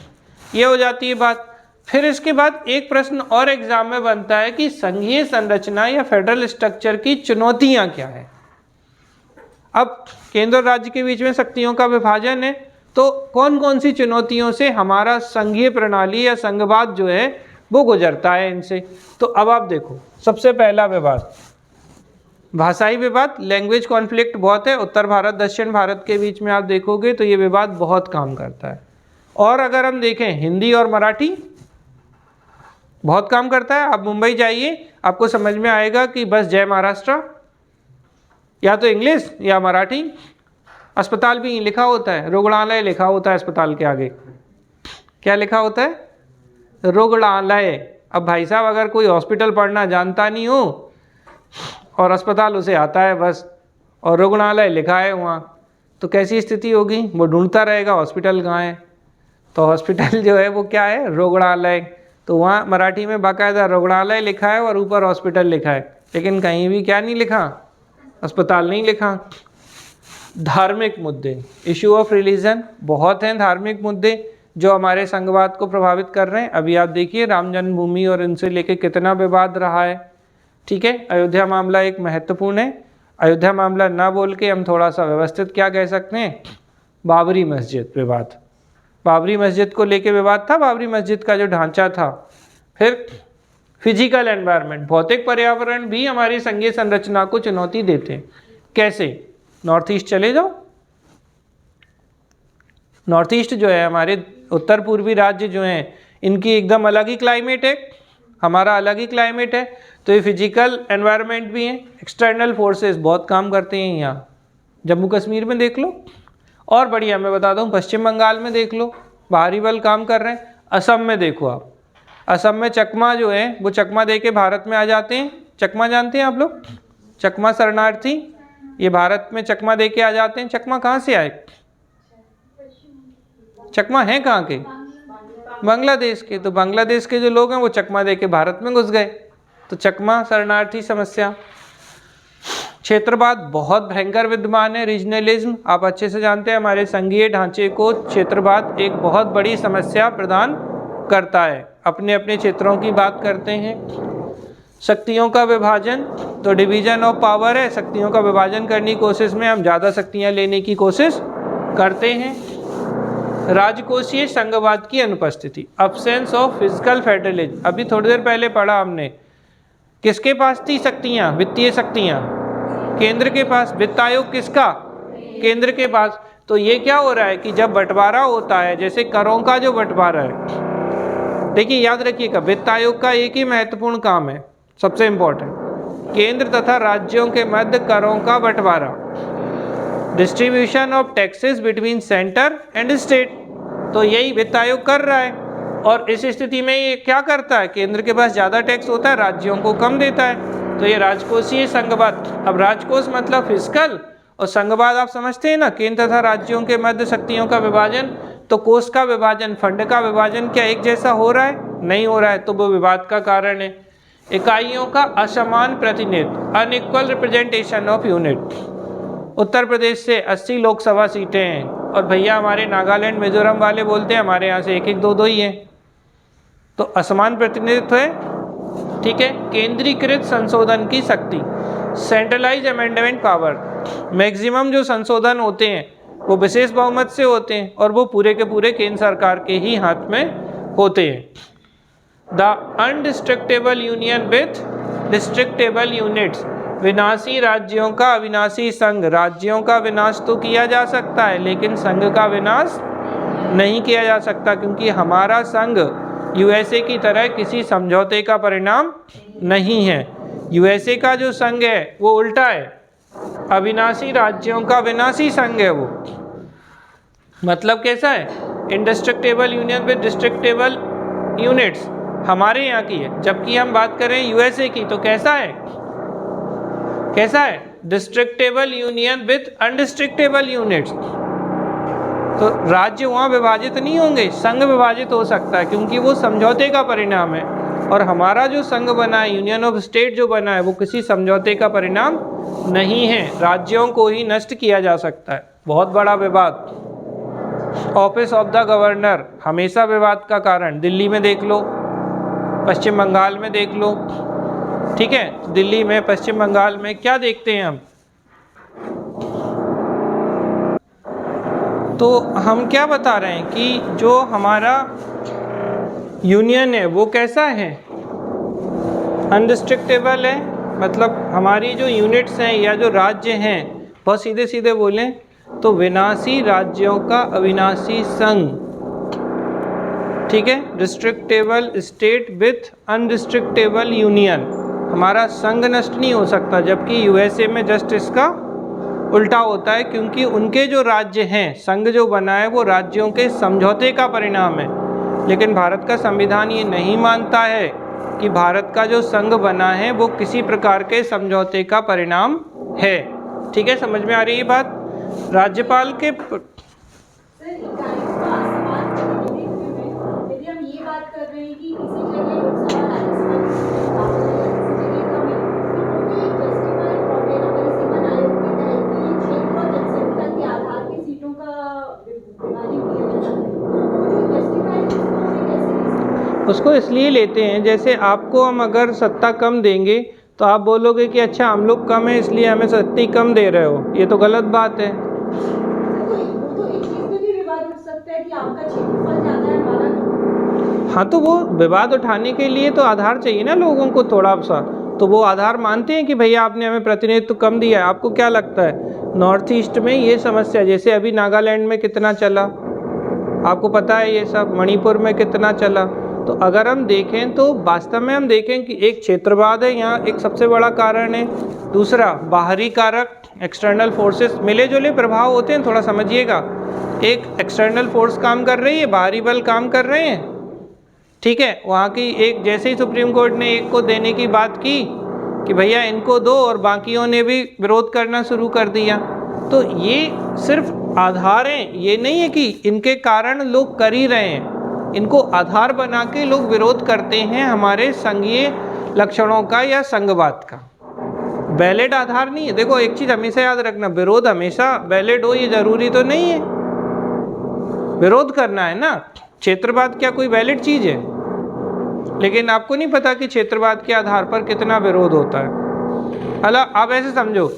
ये हो जाती है बात। फिर इसके बाद एक प्रश्न और एग्जाम में बनता है कि संघीय संरचना या फेडरल स्ट्रक्चर की चुनौतियां क्या है। अब केंद्र और राज्य के बीच में शक्तियों का विभाजन है, तो कौन कौन सी चुनौतियों से हमारा संघीय प्रणाली या संघवाद जो है वो गुजरता है इनसे। तो अब आप देखो, सबसे पहला विवाद भाषाई विवाद, लैंग्वेज कॉन्फ्लिक्ट बहुत है। उत्तर भारत दक्षिण भारत के बीच में आप देखोगे तो ये विवाद बहुत काम करता है। और अगर हम देखें हिंदी और मराठी बहुत काम करता है। आप मुंबई जाइए, आपको समझ में आएगा कि बस जय महाराष्ट्र, या तो इंग्लिश या मराठी। अस्पताल भी लिखा होता है, रुग्णालय लिखा होता है अस्पताल के आगे, क्या लिखा होता है? रुग्णालय। अब भाई साहब अगर कोई हॉस्पिटल पढ़ना जानता नहीं हो और अस्पताल उसे आता है बस, और रुग्णालय लिखा है वहाँ, तो कैसी स्थिति होगी? वो ढूंढता रहेगा हॉस्पिटल कहाँ है। तो हॉस्पिटल जो है वो क्या है? रुग्णालय। तो वहाँ मराठी में बाकायदा रुग्णालय लिखा है और ऊपर हॉस्पिटल लिखा है, लेकिन कहीं भी क्या नहीं लिखा? अस्पताल नहीं लिखा। धार्मिक मुद्दे, इशू ऑफ रिलीजन, बहुत हैं धार्मिक मुद्दे जो हमारे संघवाद को प्रभावित कर रहे हैं। अभी आप देखिए राम जन्मभूमि और इनसे लेके कितना विवाद रहा है। ठीक है, अयोध्या मामला एक महत्वपूर्ण है। अयोध्या मामला ना बोल के हम थोड़ा सा व्यवस्थित क्या कह सकते हैं? बाबरी मस्जिद विवाद। बाबरी मस्जिद को लेके विवाद था, बाबरी मस्जिद का जो ढांचा था। फिर फिजिकल एनवायरनमेंट, भौतिक पर्यावरण भी हमारी संघीय संरचना को चुनौती देते हैं। कैसे? नॉर्थ ईस्ट चले जाओ, नॉर्थ ईस्ट जो है हमारे उत्तर पूर्वी राज्य जो हैं इनकी एकदम अलग ही क्लाइमेट है, हमारा अलग ही क्लाइमेट है। तो ये फिजिकल एनवायरनमेंट भी हैं, एक्सटर्नल फोर्सेस बहुत काम करते हैं यहाँ। जम्मू कश्मीर में देख लो, और बढ़िया मैं बता दूँ पश्चिम बंगाल में देख लो, बाहरी बल काम कर रहे हैं। असम में देखो आप, असम में चकमा जो है वो चकमा दे के भारत में आ जाते हैं। चकमा जानते हैं आप लोग? चकमा शरणार्थी, ये भारत में चकमा दे के आ जाते हैं। चकमा कहाँ से आए? चकमा है कहाँ के? बांग्लादेश के। तो बांग्लादेश के जो लोग हैं वो चकमा दे के भारत में घुस गए, तो चकमा शरणार्थी समस्या। क्षेत्रवाद बहुत भयंकर विद्यमान है, रीजनलिज्म आप अच्छे से जानते हैं, हमारे संघीय ढांचे को क्षेत्रवाद एक बहुत बड़ी समस्या प्रदान करता है। अपने अपने क्षेत्रों की बात करते हैं। शक्तियों का विभाजन, तो डिवीजन ऑफ पावर है, शक्तियों का विभाजन करने की कोशिश में हम ज़्यादा शक्तियाँ लेने की कोशिश करते हैं। राजकोषीय संघवाद की अनुपस्थिति, अब्सेंस ऑफ फिजिकल फेडरलिज्म, अभी थोड़ी देर पहले पढ़ा हमने, किसके पास थी शक्तियाँ, वित्तीय शक्तियाँ केंद्र के पास, वित्त आयोग किसका, केंद्र के पास। तो ये क्या हो रहा है कि जब बंटवारा होता है, जैसे करों का जो बंटवारा है, देखिए याद रखिएगा, वित्त आयोग का एक ही महत्वपूर्ण काम है, सबसे इम्पोर्टेंट, केंद्र तथा राज्यों के मध्य करों का बंटवारा, distribution of taxes between centre and state. तो यही वित्त आयोग कर रहा है, और इस स्थिति में ये क्या करता है, केंद्र के पास ज़्यादा टैक्स होता है, राज्यों को कम देता है। तो ये राजकोषीय संघवाद। अब राजकोष मतलब फिजिकल, और संघवाद आप समझते हैं ना, केंद्र तथा राज्यों के मध्य शक्तियों का विभाजन। तो कोष का विभाजन, फंड का विभाजन क्या एक जैसा हो रहा है, नहीं हो रहा है, तो वो विवाद का कारण है। इकाइयों का असमान प्रतिनिधित्व, unequal representation of unit. Uttar Pradesh से 80 लोकसभा सीटें हैं, और भैया हमारे नागालैंड मिजोरम वाले बोलते हैं हमारे यहाँ से 1-1, 2-2 ही हैं, तो असमान प्रतिनिधित्व है, ठीक है। केंद्रीकृत संशोधन की शक्ति, सेंट्रलाइज अमेंडमेंट पावर, मैक्सिमम जो संशोधन होते हैं वो विशेष बहुमत से होते हैं, और वो पूरे के पूरे केंद्र सरकार के ही हाथ में होते हैं। The indestructible union with destructible units, विनाशी राज्यों का अविनाशी संघ। राज्यों का विनाश तो किया जा सकता है, लेकिन संघ का विनाश नहीं किया जा सकता, क्योंकि हमारा संघ यूएसए की तरह किसी समझौते का परिणाम नहीं है। यूएसए का जो संघ है वो उल्टा है, अविनाशी राज्यों का विनाशी संघ है वो। मतलब कैसा है, indestructible union with destructible units हमारे यहाँ की है, जबकि हम बात करें यूएसए की तो कैसा है, कैसा है, destructible union with indestructible units. तो राज्य वहाँ विभाजित नहीं होंगे, संघ विभाजित हो सकता है, क्योंकि वो समझौते का परिणाम है। और हमारा जो संघ बना है, यूनियन ऑफ स्टेट जो बना है, वो किसी समझौते का परिणाम नहीं है, राज्यों को ही नष्ट किया जा सकता है। बहुत बड़ा विवाद, ऑफिस ऑफ द गवर्नर हमेशा विवाद का कारण, दिल्ली में देख लो, पश्चिम बंगाल में देख लो, ठीक है। दिल्ली में, पश्चिम बंगाल में क्या देखते हैं हम, तो हम क्या बता रहे हैं कि जो हमारा यूनियन है वो कैसा है, अनडिस्ट्रक्टेबल है। मतलब हमारी जो यूनिट्स हैं या जो राज्य हैं, बहुत सीधे सीधे बोलें तो विनाशी राज्यों का अविनाशी संघ, ठीक है। Destructible state with indestructible union, हमारा संघ नष्ट नहीं हो सकता, जबकि यूएसए में जस्ट इसका उल्टा होता है, क्योंकि उनके जो राज्य हैं, संघ जो बना है वो राज्यों के समझौते का परिणाम है। लेकिन भारत का संविधान ये नहीं मानता है कि भारत का जो संघ बना है वो किसी प्रकार के समझौते का परिणाम है, ठीक है। समझ में आ रही है बात। राज्यपाल के सर, इकाइयों का असमान प्रतिनिधित्व में यदि हम ये बात कर रहे हैं कि किसी जगह लोकसभा राज्यसभा किसी जगह कम है, तो वो भी जस्टिफाइड प्रॉब्लम परिसीमन आयोग के तहत कि क्षेत्र और जनसंख्या के आधार पे सीटों का विभाजन किया जाता है, तो वो जो जस्टिफाइड उसको हमें कैसे, उसको इसलिए लेते हैं, जैसे आपको हम अगर सत्ता कम देंगे तो आप बोलोगे कि अच्छा हम लोग कम है इसलिए हमें सत्ता कम दे रहे हो, ये तो गलत बात है। वो तो इस चीज़ में भी विवाद उठ सकता है कि आपका क्षेत्रफल ज़्यादा है, हमारा। हाँ, तो वो विवाद उठाने के लिए तो आधार चाहिए ना लोगों को थोड़ा सा, तो वो आधार मानते हैं कि भैया आपने हमें प्रतिनिधित्व कम दिया है। आपको क्या लगता है नॉर्थ ईस्ट में ये समस्या, जैसे अभी नागालैंड में कितना चला, आपको पता है ये सब, मणिपुर में कितना चला। तो अगर हम देखें तो वास्तव में हम देखें कि एक क्षेत्रवाद है यहाँ, एक सबसे बड़ा कारण है। दूसरा बाहरी कारक, एक्सटर्नल फोर्सेस, मिले जुले प्रभाव होते हैं, थोड़ा समझिएगा। एक एक्सटर्नल फोर्स काम कर रही है, बाहरी बल काम कर रहे हैं, ठीक है। वहाँ की एक, जैसे ही सुप्रीम कोर्ट ने एक को देने की बात की कि भैया इनको दो, और बाकियों ने भी विरोध करना शुरू कर दिया। तो ये सिर्फ आधार हैं, ये नहीं है कि इनके कारण लोग कर ही रहे हैं, इनको आधार बना के लोग विरोध करते हैं हमारे संघीय लक्षणों का या संघवाद का। बैलेट आधार नहीं है। देखो एक चीज़ हमेशा याद रखना, विरोध हमेशा बैलेट हो ये ज़रूरी तो नहीं है। विरोध करना है ना, क्षेत्रवाद क्या कोई वैलिड चीज़ है? लेकिन आपको नहीं पता कि क्षेत्रवाद के आधार पर कितना विरोध होता है। अला आप ऐसे समझो,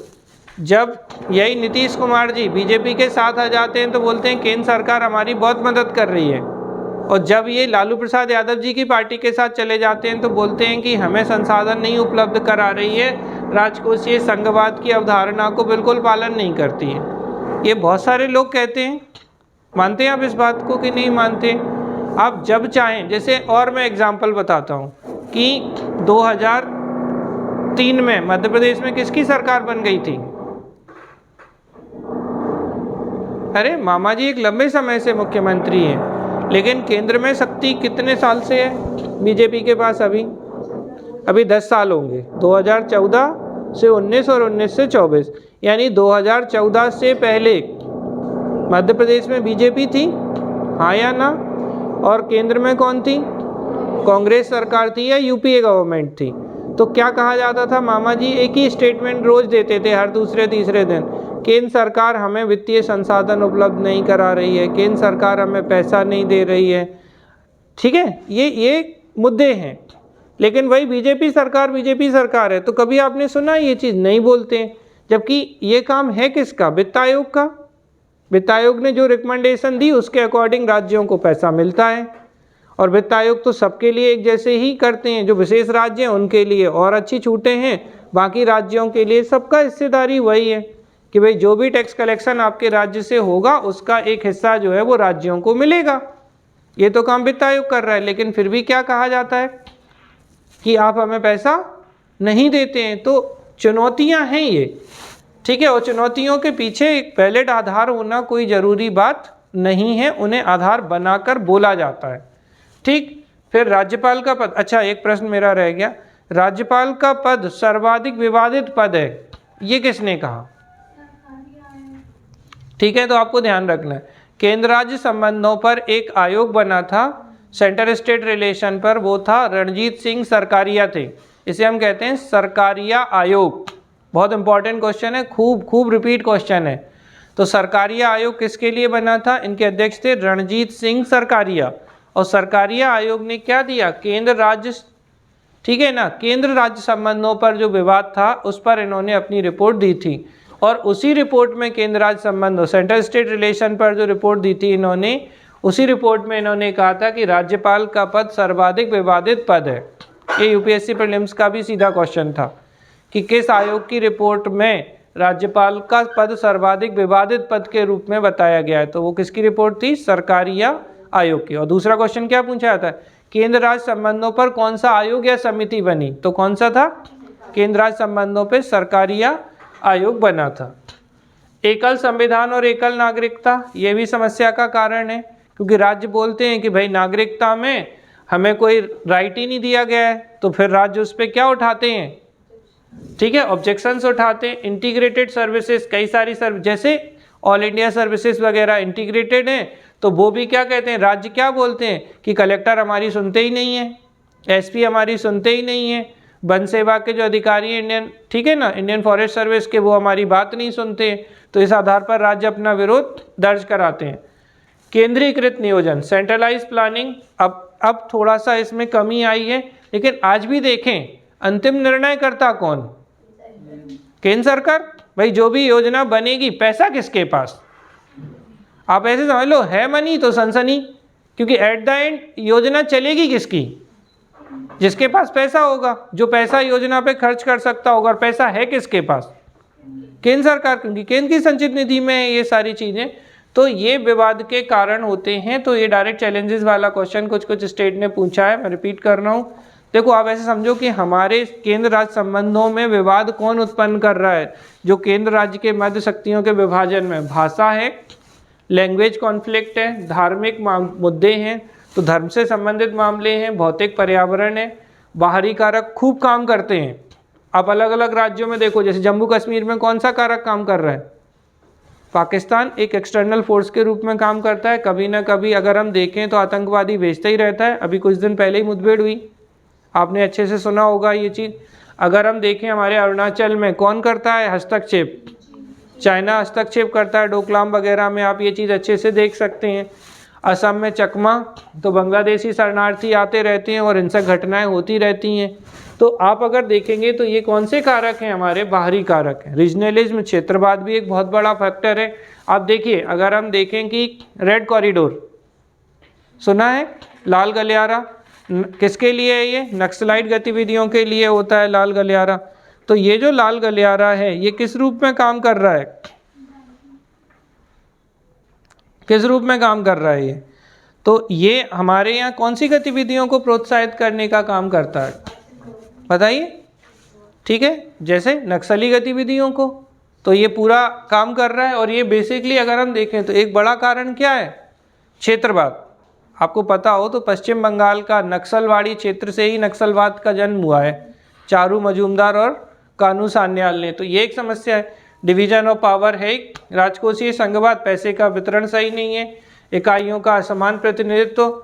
जब यही नीतीश कुमार जी बीजेपी के साथ आ जाते हैं तो बोलते हैं केंद्र सरकार हमारी बहुत मदद कर रही है, और जब ये लालू प्रसाद यादव जी की पार्टी के साथ चले जाते हैं तो बोलते हैं कि हमें संसाधन नहीं उपलब्ध करा रही है, राजकोषीय संघवाद की अवधारणा को बिल्कुल पालन नहीं करती है। ये बहुत सारे लोग कहते हैं। मानते हैं आप इस बात को कि नहीं मानते? आप जब चाहें, जैसे और मैं एग्जाम्पल बताता हूँ कि 2003 में मध्य प्रदेश में किसकी सरकार बन गई थी? अरे मामा जी एक लंबे समय से मुख्यमंत्री हैं, लेकिन केंद्र में शक्ति कितने साल से है बीजेपी के पास? अभी 10 साल होंगे, 2014 से 19 और 19 से 24, यानी 2014 से पहले मध्य प्रदेश में बीजेपी थी, हाँ या ना? और केंद्र में कौन थी? कांग्रेस सरकार थी या यूपीए गवर्नमेंट थी? तो क्या कहा जाता था? मामा जी एक ही स्टेटमेंट रोज देते थे हर दूसरे तीसरे दिन, केंद्र सरकार हमें वित्तीय संसाधन उपलब्ध नहीं करा रही है, केंद्र सरकार हमें पैसा नहीं दे रही है। ठीक है, ये मुद्दे हैं, लेकिन वही बीजेपी सरकार है, तो कभी आपने सुना ये चीज़? नहीं बोलते हैं। जबकि ये काम है किसका? वित्त आयोग का। वित्त आयोग ने जो रिकमेंडेशन दी उसके अकॉर्डिंग राज्यों को पैसा मिलता है, और वित्त आयोग तो सबके लिए एक जैसे ही करते हैं। जो विशेष राज्य हैं उनके लिए और अच्छी छूटें हैं, बाकी राज्यों के लिए सबका हिस्सेदारी वही है कि भाई जो भी टैक्स कलेक्शन आपके राज्य से होगा उसका एक हिस्सा जो है वो राज्यों को मिलेगा। ये तो काम वित्त आयोग कर रहा है, लेकिन फिर भी क्या कहा जाता है कि आप हमें पैसा नहीं देते हैं। तो चुनौतियां हैं ये, ठीक है, और चुनौतियों के पीछे एक वैलिड आधार होना कोई ज़रूरी बात नहीं है, उन्हें आधार बनाकर बोला जाता है। ठीक, फिर राज्यपाल का पद। अच्छा, एक प्रश्न मेरा रह गया, राज्यपाल का पद सर्वाधिक विवादित पद है, ये किसने कहा? ठीक है, तो आपको ध्यान रखना है, केंद्र राज्य संबंधों पर एक आयोग बना था, सेंटर स्टेट रिलेशन पर, वो था रणजीत सिंह सरकारिया थे। इसे हम कहते हैं सरकारिया आयोग। बहुत इंपॉर्टेंट क्वेश्चन है, खूब रिपीट क्वेश्चन है। तो सरकारिया आयोग किसके लिए बना था? इनके अध्यक्ष थे रणजीत सिंह सरकारिया। और सरकारिया आयोग ने क्या दिया? केंद्र राज्य, ठीक है ना, केंद्र राज्य संबंधों पर जो विवाद था उस पर इन्होंने अपनी रिपोर्ट दी थी, और उसी रिपोर्ट में केंद्र राज्य संबंधों, सेंट्रल स्टेट रिलेशन पर जो रिपोर्ट दी थी इन्होंने, उसी रिपोर्ट में इन्होंने कहा था कि राज्यपाल का पद सर्वाधिक विवादित पद है। ये यूपीएससी प्रीलिम्स का भी सीधा क्वेश्चन था कि किस आयोग की रिपोर्ट में राज्यपाल का पद सर्वाधिक विवादित पद के रूप में बताया गया है? तो वो किसकी रिपोर्ट थी? सरकारिया आयोग की। और दूसरा क्वेश्चन क्या पूछा जाता है? केंद्र राज्य संबंधों पर कौन सा आयोग या समिति बनी? तो कौन सा था? केंद्र राज्य संबंधों पर सरकारिया आयोग बना था। एकल संविधान और एकल नागरिकता, ये भी समस्या का कारण है, क्योंकि राज्य बोलते हैं कि भाई नागरिकता में हमें कोई राइट ही नहीं दिया गया है, तो फिर राज्य उस पर क्या उठाते हैं? ठीक है, ऑब्जेक्शंस उठाते हैं। इंटीग्रेटेड सर्विसेज, कई सारी सर्विस, जैसे ऑल इंडिया सर्विसेज वगैरह इंटीग्रेटेड हैं, तो वो भी क्या कहते हैं? राज्य क्या बोलते हैं कि कलेक्टर हमारी सुनते ही नहीं है, एसपी हमारी सुनते ही नहीं है, वन सेवा के जो अधिकारी हैं इंडियन, ठीक है ना, इंडियन फॉरेस्ट सर्विस के, वो हमारी बात नहीं सुनते। तो इस आधार पर राज्य अपना विरोध दर्ज कराते हैं। केंद्रीकृत नियोजन, सेंट्रलाइज प्लानिंग, अब थोड़ा सा इसमें कमी आई है, लेकिन आज भी देखें अंतिम निर्णयकर्ता कौन? केंद्र सरकार। भाई जो भी योजना बनेगी, पैसा किसके पास? आप ऐसे समझ लो, है मनी तो सनसनी, क्योंकि एट द एंड योजना चलेगी किसकी? जिसके पास पैसा होगा, जो पैसा योजना पे खर्च कर सकता होगा। और पैसा है किसके पास? केंद्र सरकार, क्योंकि केंद्र की संचित निधि में ये सारी चीज़ें। तो ये विवाद के कारण होते हैं। तो ये डायरेक्ट चैलेंजेस वाला क्वेश्चन कुछ स्टेट ने पूछा है, मैं रिपीट कर रहा हूँ। देखो आप ऐसे समझो कि हमारे केंद्र राज्य संबंधों में विवाद कौन उत्पन्न कर रहा है? जो केंद्र राज्य के मध्य शक्तियों के विभाजन में, भाषा है, लैंग्वेज कॉन्फ्लिक्ट है, धार्मिक मुद्दे हैं, तो धर्म से संबंधित मामले हैं, भौतिक पर्यावरण है, बाहरी कारक खूब काम करते हैं। आप अलग अलग राज्यों में देखो, जैसे जम्मू कश्मीर में कौन सा कारक काम कर रहा है? पाकिस्तान एक एक्सटर्नल फोर्स के रूप में काम करता है। कभी ना कभी अगर हम देखें तो आतंकवादी भेजता ही रहता है। अभी कुछ दिन पहले ही मुठभेड़ हुई, आपने अच्छे से सुना होगा ये चीज़। अगर हम देखें हमारे अरुणाचल में कौन करता है हस्तक्षेप, चाइना हस्तक्षेप करता है डोकलाम वगैरह में, आप ये चीज़ अच्छे से देख सकते हैं। असम में चकमा, तो बांग्लादेशी शरणार्थी आते रहते हैं और हिंसक घटनाएं होती रहती हैं। तो आप अगर देखेंगे तो ये कौन से कारक हैं, हमारे बाहरी कारक हैं। रीजनलिज्म, क्षेत्रवाद भी एक बहुत बड़ा फैक्टर है। आप देखिए, अगर हम देखें कि रेड कॉरिडोर सुना है, लाल गलियारा किसके लिए है, ये नक्सलाइट गतिविधियों के लिए होता है लाल गलियारा। तो ये जो लाल गलियारा है ये किस रूप में काम कर रहा है, किस रूप में काम कर रहा है ये, तो ये हमारे यहाँ कौन सी गतिविधियों को प्रोत्साहित करने का काम करता है, बताइए। ठीक है, जैसे नक्सली गतिविधियों को, तो ये पूरा काम कर रहा है। और ये बेसिकली अगर हम देखें तो एक बड़ा कारण क्या है, क्षेत्रवाद। आपको पता हो तो पश्चिम बंगाल का नक्सलवाड़ी क्षेत्र से ही नक्सलवाद का जन्म हुआ है, चारू मजूमदार और कानू सान्याल ने। तो ये एक समस्या है। डिवीजन ऑफ पावर है, राजकोषीय संघवाद, पैसे का वितरण सही नहीं है, इकाइयों का असमान प्रतिनिधित्व,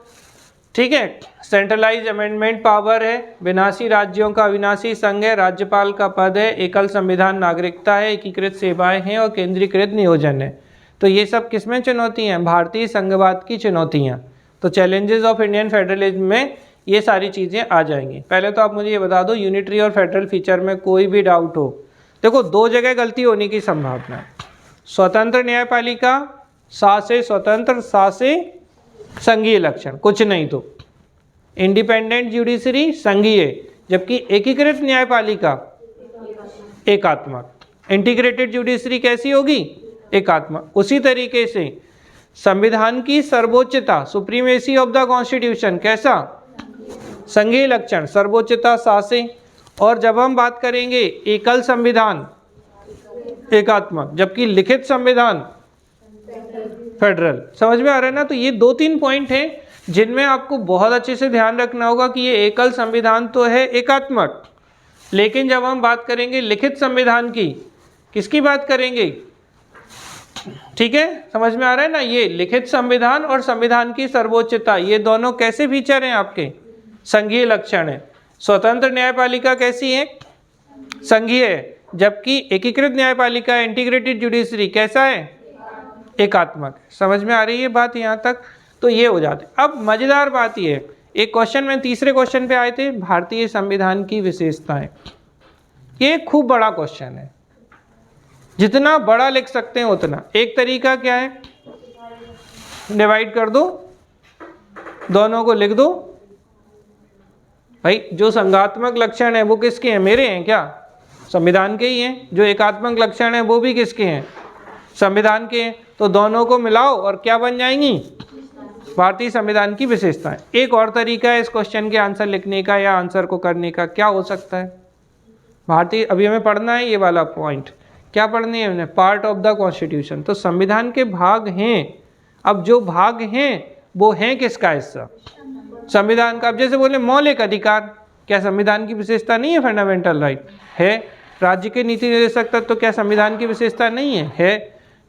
ठीक है। सेंट्रलाइज अमेंडमेंट पावर है, विनाशी राज्यों का विनाशी संघ है, राज्यपाल का पद है, एकल संविधान नागरिकता है, एकीकृत सेवाएं हैं और केंद्रीकृत नियोजन है। तो ये सब किसमें चुनौती हैं, भारतीय संघवाद की चुनौतियाँ। तो चैलेंजेस ऑफ इंडियन फेडरलिज्म में ये सारी चीज़ें आ जाएंगी। पहले तो आप मुझे ये बता दो, यूनिटरी और फेडरल फीचर में कोई भी डाउट हो, देखो दो जगह गलती होने की संभावना है। स्वतंत्र न्यायपालिका, सा से स्वतंत्र, सा से संघीय लक्षण, कुछ नहीं तो इंडिपेंडेंट जुडिशरी संघीय, जबकि एकीकृत न्यायपालिका एकात्मक। इंटीग्रेटेड जुडिशरी कैसी होगी, एकात्मक। उसी तरीके से संविधान की सर्वोच्चता, सुप्रीमेसी ऑफ द कॉन्स्टिट्यूशन, कैसा, संघीय लक्षण, सर्वोच्चता सा से। और जब हम बात करेंगे एकल संविधान, एकात्मक, जबकि लिखित संविधान फेडरल। समझ में आ रहा है ना। तो ये 2-3 पॉइंट हैं जिनमें आपको बहुत अच्छे से ध्यान रखना होगा कि ये एकल संविधान तो है एकात्मक, लेकिन जब हम बात करेंगे लिखित संविधान की, किसकी बात करेंगे, ठीक है, समझ में आ रहा है ना। ये लिखित संविधान और संविधान की सर्वोच्चता, ये दोनों कैसे फीचर हैं आपके, संघीय लक्षण है। स्वतंत्र न्यायपालिका कैसी है, संघीय है, जबकि एकीकृत न्यायपालिका इंटीग्रेटेड जुडिशरी कैसा है, एकात्मक। समझ में आ रही है बात यहाँ तक। तो ये हो जाते। अब मजेदार बात ये है, एक क्वेश्चन में तीसरे क्वेश्चन पे आए थे, भारतीय संविधान की विशेषताएं। ये खूब बड़ा क्वेश्चन है, जितना बड़ा लिख सकते हैं उतना। एक तरीका क्या है, डिवाइड कर दो, दोनों को लिख दो। भाई जो संघात्मक लक्षण है वो किसके हैं, मेरे हैं क्या, संविधान के ही हैं। जो एकात्मक लक्षण है वो भी किसके हैं, संविधान के हैं। तो दोनों को मिलाओ और क्या बन जाएंगी, भारतीय संविधान की विशेषताएं। एक और तरीका है इस क्वेश्चन के आंसर लिखने का या आंसर को करने का, क्या हो सकता है, भारतीय, अभी हमें पढ़ना है ये वाला पॉइंट, क्या पढ़नी है हमने, पार्ट ऑफ द कॉन्स्टिट्यूशन। तो संविधान के भाग हैं। अब जो भाग हैं वो हैं किसका हिस्सा, संविधान का। अब जैसे बोले मौलिक अधिकार, क्या संविधान की विशेषता नहीं है, फंडामेंटल राइट है। राज्य के नीति निर्देशक तत्व तो क्या संविधान की विशेषता नहीं है,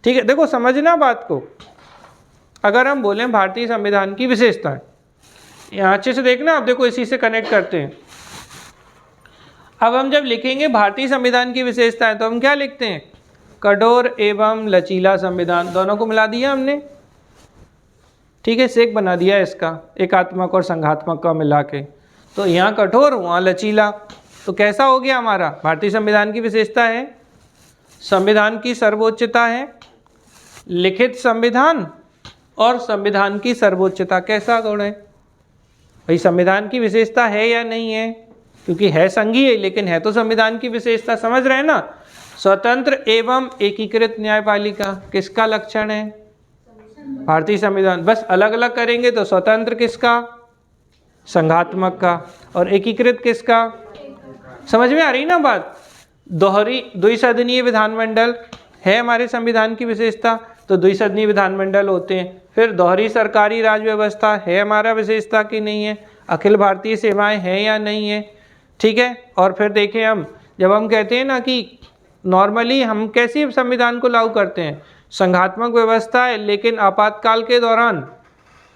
ठीक है। देखो समझना बात को, अगर हम बोलें भारतीय संविधान की विशेषताएं, यहाँ अच्छे से देखना, आप देखो इसी से कनेक्ट करते हैं। अब हम जब लिखेंगे भारतीय संविधान की विशेषताएं तो हम क्या लिखते हैं, कठोर एवं लचीला संविधान, दोनों को मिला दिया हमने, ठीक है, सेक बना दिया इसका, एकात्मक और संघात्मक का मिला के। तो यहाँ कठोर, वहाँ लचीला, तो कैसा हो गया हमारा, भारतीय संविधान की विशेषता है, संविधान की सर्वोच्चता है, लिखित संविधान और संविधान की सर्वोच्चता। कैसा गुण है भाई, संविधान की विशेषता है या नहीं है, क्योंकि है संघीय लेकिन है तो संविधान की विशेषता, समझ रहे हैं ना। स्वतंत्र एवं एकीकृत न्यायपालिका किसका लक्षण है, भारतीय संविधान। बस अलग अलग करेंगे तो स्वतंत्र किसका, संघात्मक का, और एकीकृत किसका, समझ में आ रही ना बात। दोहरी द्विसदनीय विधानमंडल है हमारे संविधान की विशेषता, तो द्विसदनीय विधानमंडल होते हैं। फिर दोहरी सरकारी राज व्यवस्था है हमारा विशेषता की नहीं है, अखिल भारतीय सेवाएं हैं या नहीं है, ठीक है। और फिर देखें हम, जब हम कहते हैं ना कि नॉर्मली हम कैसे संविधान को लागू करते हैं, संघात्मक व्यवस्था है लेकिन आपातकाल के दौरान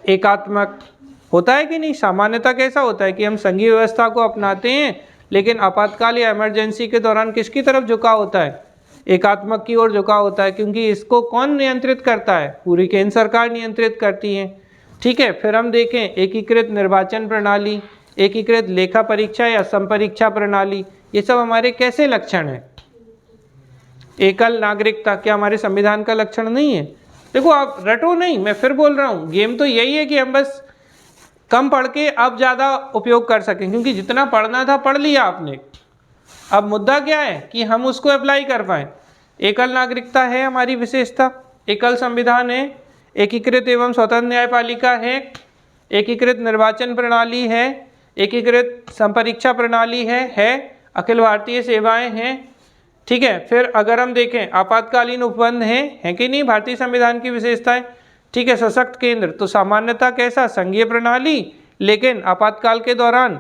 एकात्मक होता है कि नहीं। सामान्यतः कैसा होता है कि हम संघीय व्यवस्था को अपनाते हैं लेकिन आपातकाल या इमरजेंसी के दौरान किसकी तरफ झुकाव होता है? एकात्मक की ओर झुकाव होता है, क्योंकि इसको कौन नियंत्रित करता है? पूरी केंद्र सरकार नियंत्रित करती है। ठीक है, फिर हम देखें एकीकृत निर्वाचन प्रणाली, एकीकृत लेखा परीक्षा या संपरीक्षा प्रणाली, ये सब हमारे कैसे लक्षण हैं? एकल नागरिकता क्या हमारे संविधान का लक्षण नहीं है? देखो आप रटो नहीं, मैं फिर बोल रहा हूँ, गेम तो यही है कि हम बस कम पढ़ के अब ज़्यादा उपयोग कर सकें, क्योंकि जितना पढ़ना था पढ़ लिया आपने। अब मुद्दा क्या है कि हम उसको अप्लाई कर पाएँ। एकल नागरिकता है हमारी विशेषता, एकल संविधान है, एकीकृत एवं स्वतंत्र न्यायपालिका है, एकीकृत निर्वाचन प्रणाली है, एकीकृत संपरीक्षा प्रणाली है, अखिल भारतीय सेवाएं हैं। ठीक है, फिर अगर हम देखें आपातकालीन उपबंध है कि नहीं भारतीय संविधान की विशेषताएं। ठीक है, सशक्त केंद्र तो सामान्यतः कैसा? संघीय प्रणाली, लेकिन आपातकाल के दौरान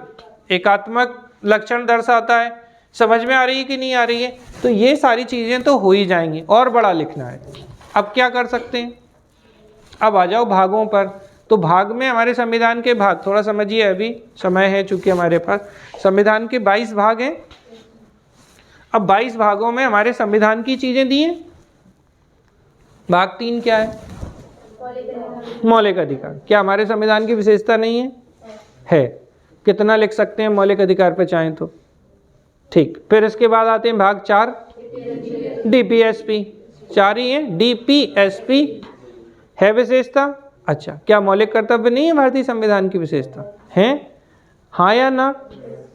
एकात्मक लक्षण दर्शाता है। समझ में आ रही है कि नहीं आ रही है? तो ये सारी चीज़ें तो हो ही जाएंगी, और बड़ा लिखना है। अब क्या कर सकते हैं? अब आ जाओ भागों पर। तो भाग में हमारे संविधान के भाग थोड़ा समझिए, अभी समय है चूंकि हमारे पास। संविधान के 22 भाग हैं। अब 22 भागों में हमारे संविधान की चीज़ें दी हैं। भाग 3 क्या है? मौलिक अधिकार। क्या हमारे संविधान की विशेषता नहीं है? है। कितना लिख सकते हैं मौलिक अधिकार पे चाहें तो? ठीक, फिर इसके बाद आते हैं भाग 4 डीपीएसपी। 4 ही हैं। डीपीएसपी है विशेषता। अच्छा, क्या मौलिक कर्तव्य नहीं है भारतीय संविधान की विशेषता? है हाँ या ना?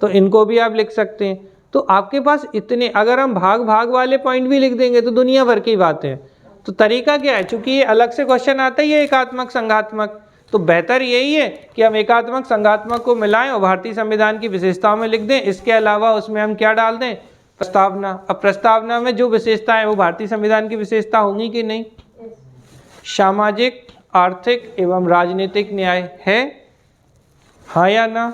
तो इनको भी आप लिख सकते हैं। तो आपके पास इतने, अगर हम भाग वाले पॉइंट भी लिख देंगे तो दुनिया भर की बातें हैं। तो तरीका क्या है? चूंकि ये अलग से क्वेश्चन आता ही है एकात्मक संघात्मक, तो बेहतर यही है कि हम एकात्मक संघात्मक को मिलाएं और भारतीय संविधान की विशेषताओं में लिख दें। इसके अलावा उसमें हम क्या डाल दें? प्रस्तावना। अब प्रस्तावना में जो विशेषता है वो भारतीय संविधान की विशेषता होंगी कि नहीं? सामाजिक, आर्थिक एवं राजनीतिक न्याय है, हाँ या ना?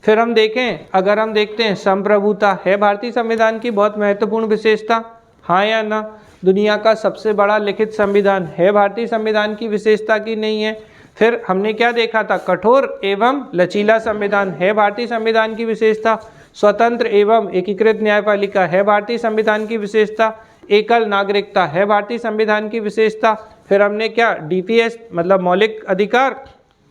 फिर हम देखें, अगर हम देखते हैं संप्रभुता है भारतीय संविधान की बहुत महत्वपूर्ण विशेषता, हाँ या ना? दुनिया का सबसे बड़ा लिखित संविधान है भारतीय संविधान की विशेषता की नहीं है? फिर हमने क्या देखा था? कठोर एवं लचीला संविधान है भारतीय संविधान की विशेषता। स्वतंत्र एवं एकीकृत न्यायपालिका है भारतीय संविधान की विशेषता। एकल नागरिकता है भारतीय संविधान की विशेषता। फिर हमने क्या? डीपीएस मतलब मौलिक अधिकार,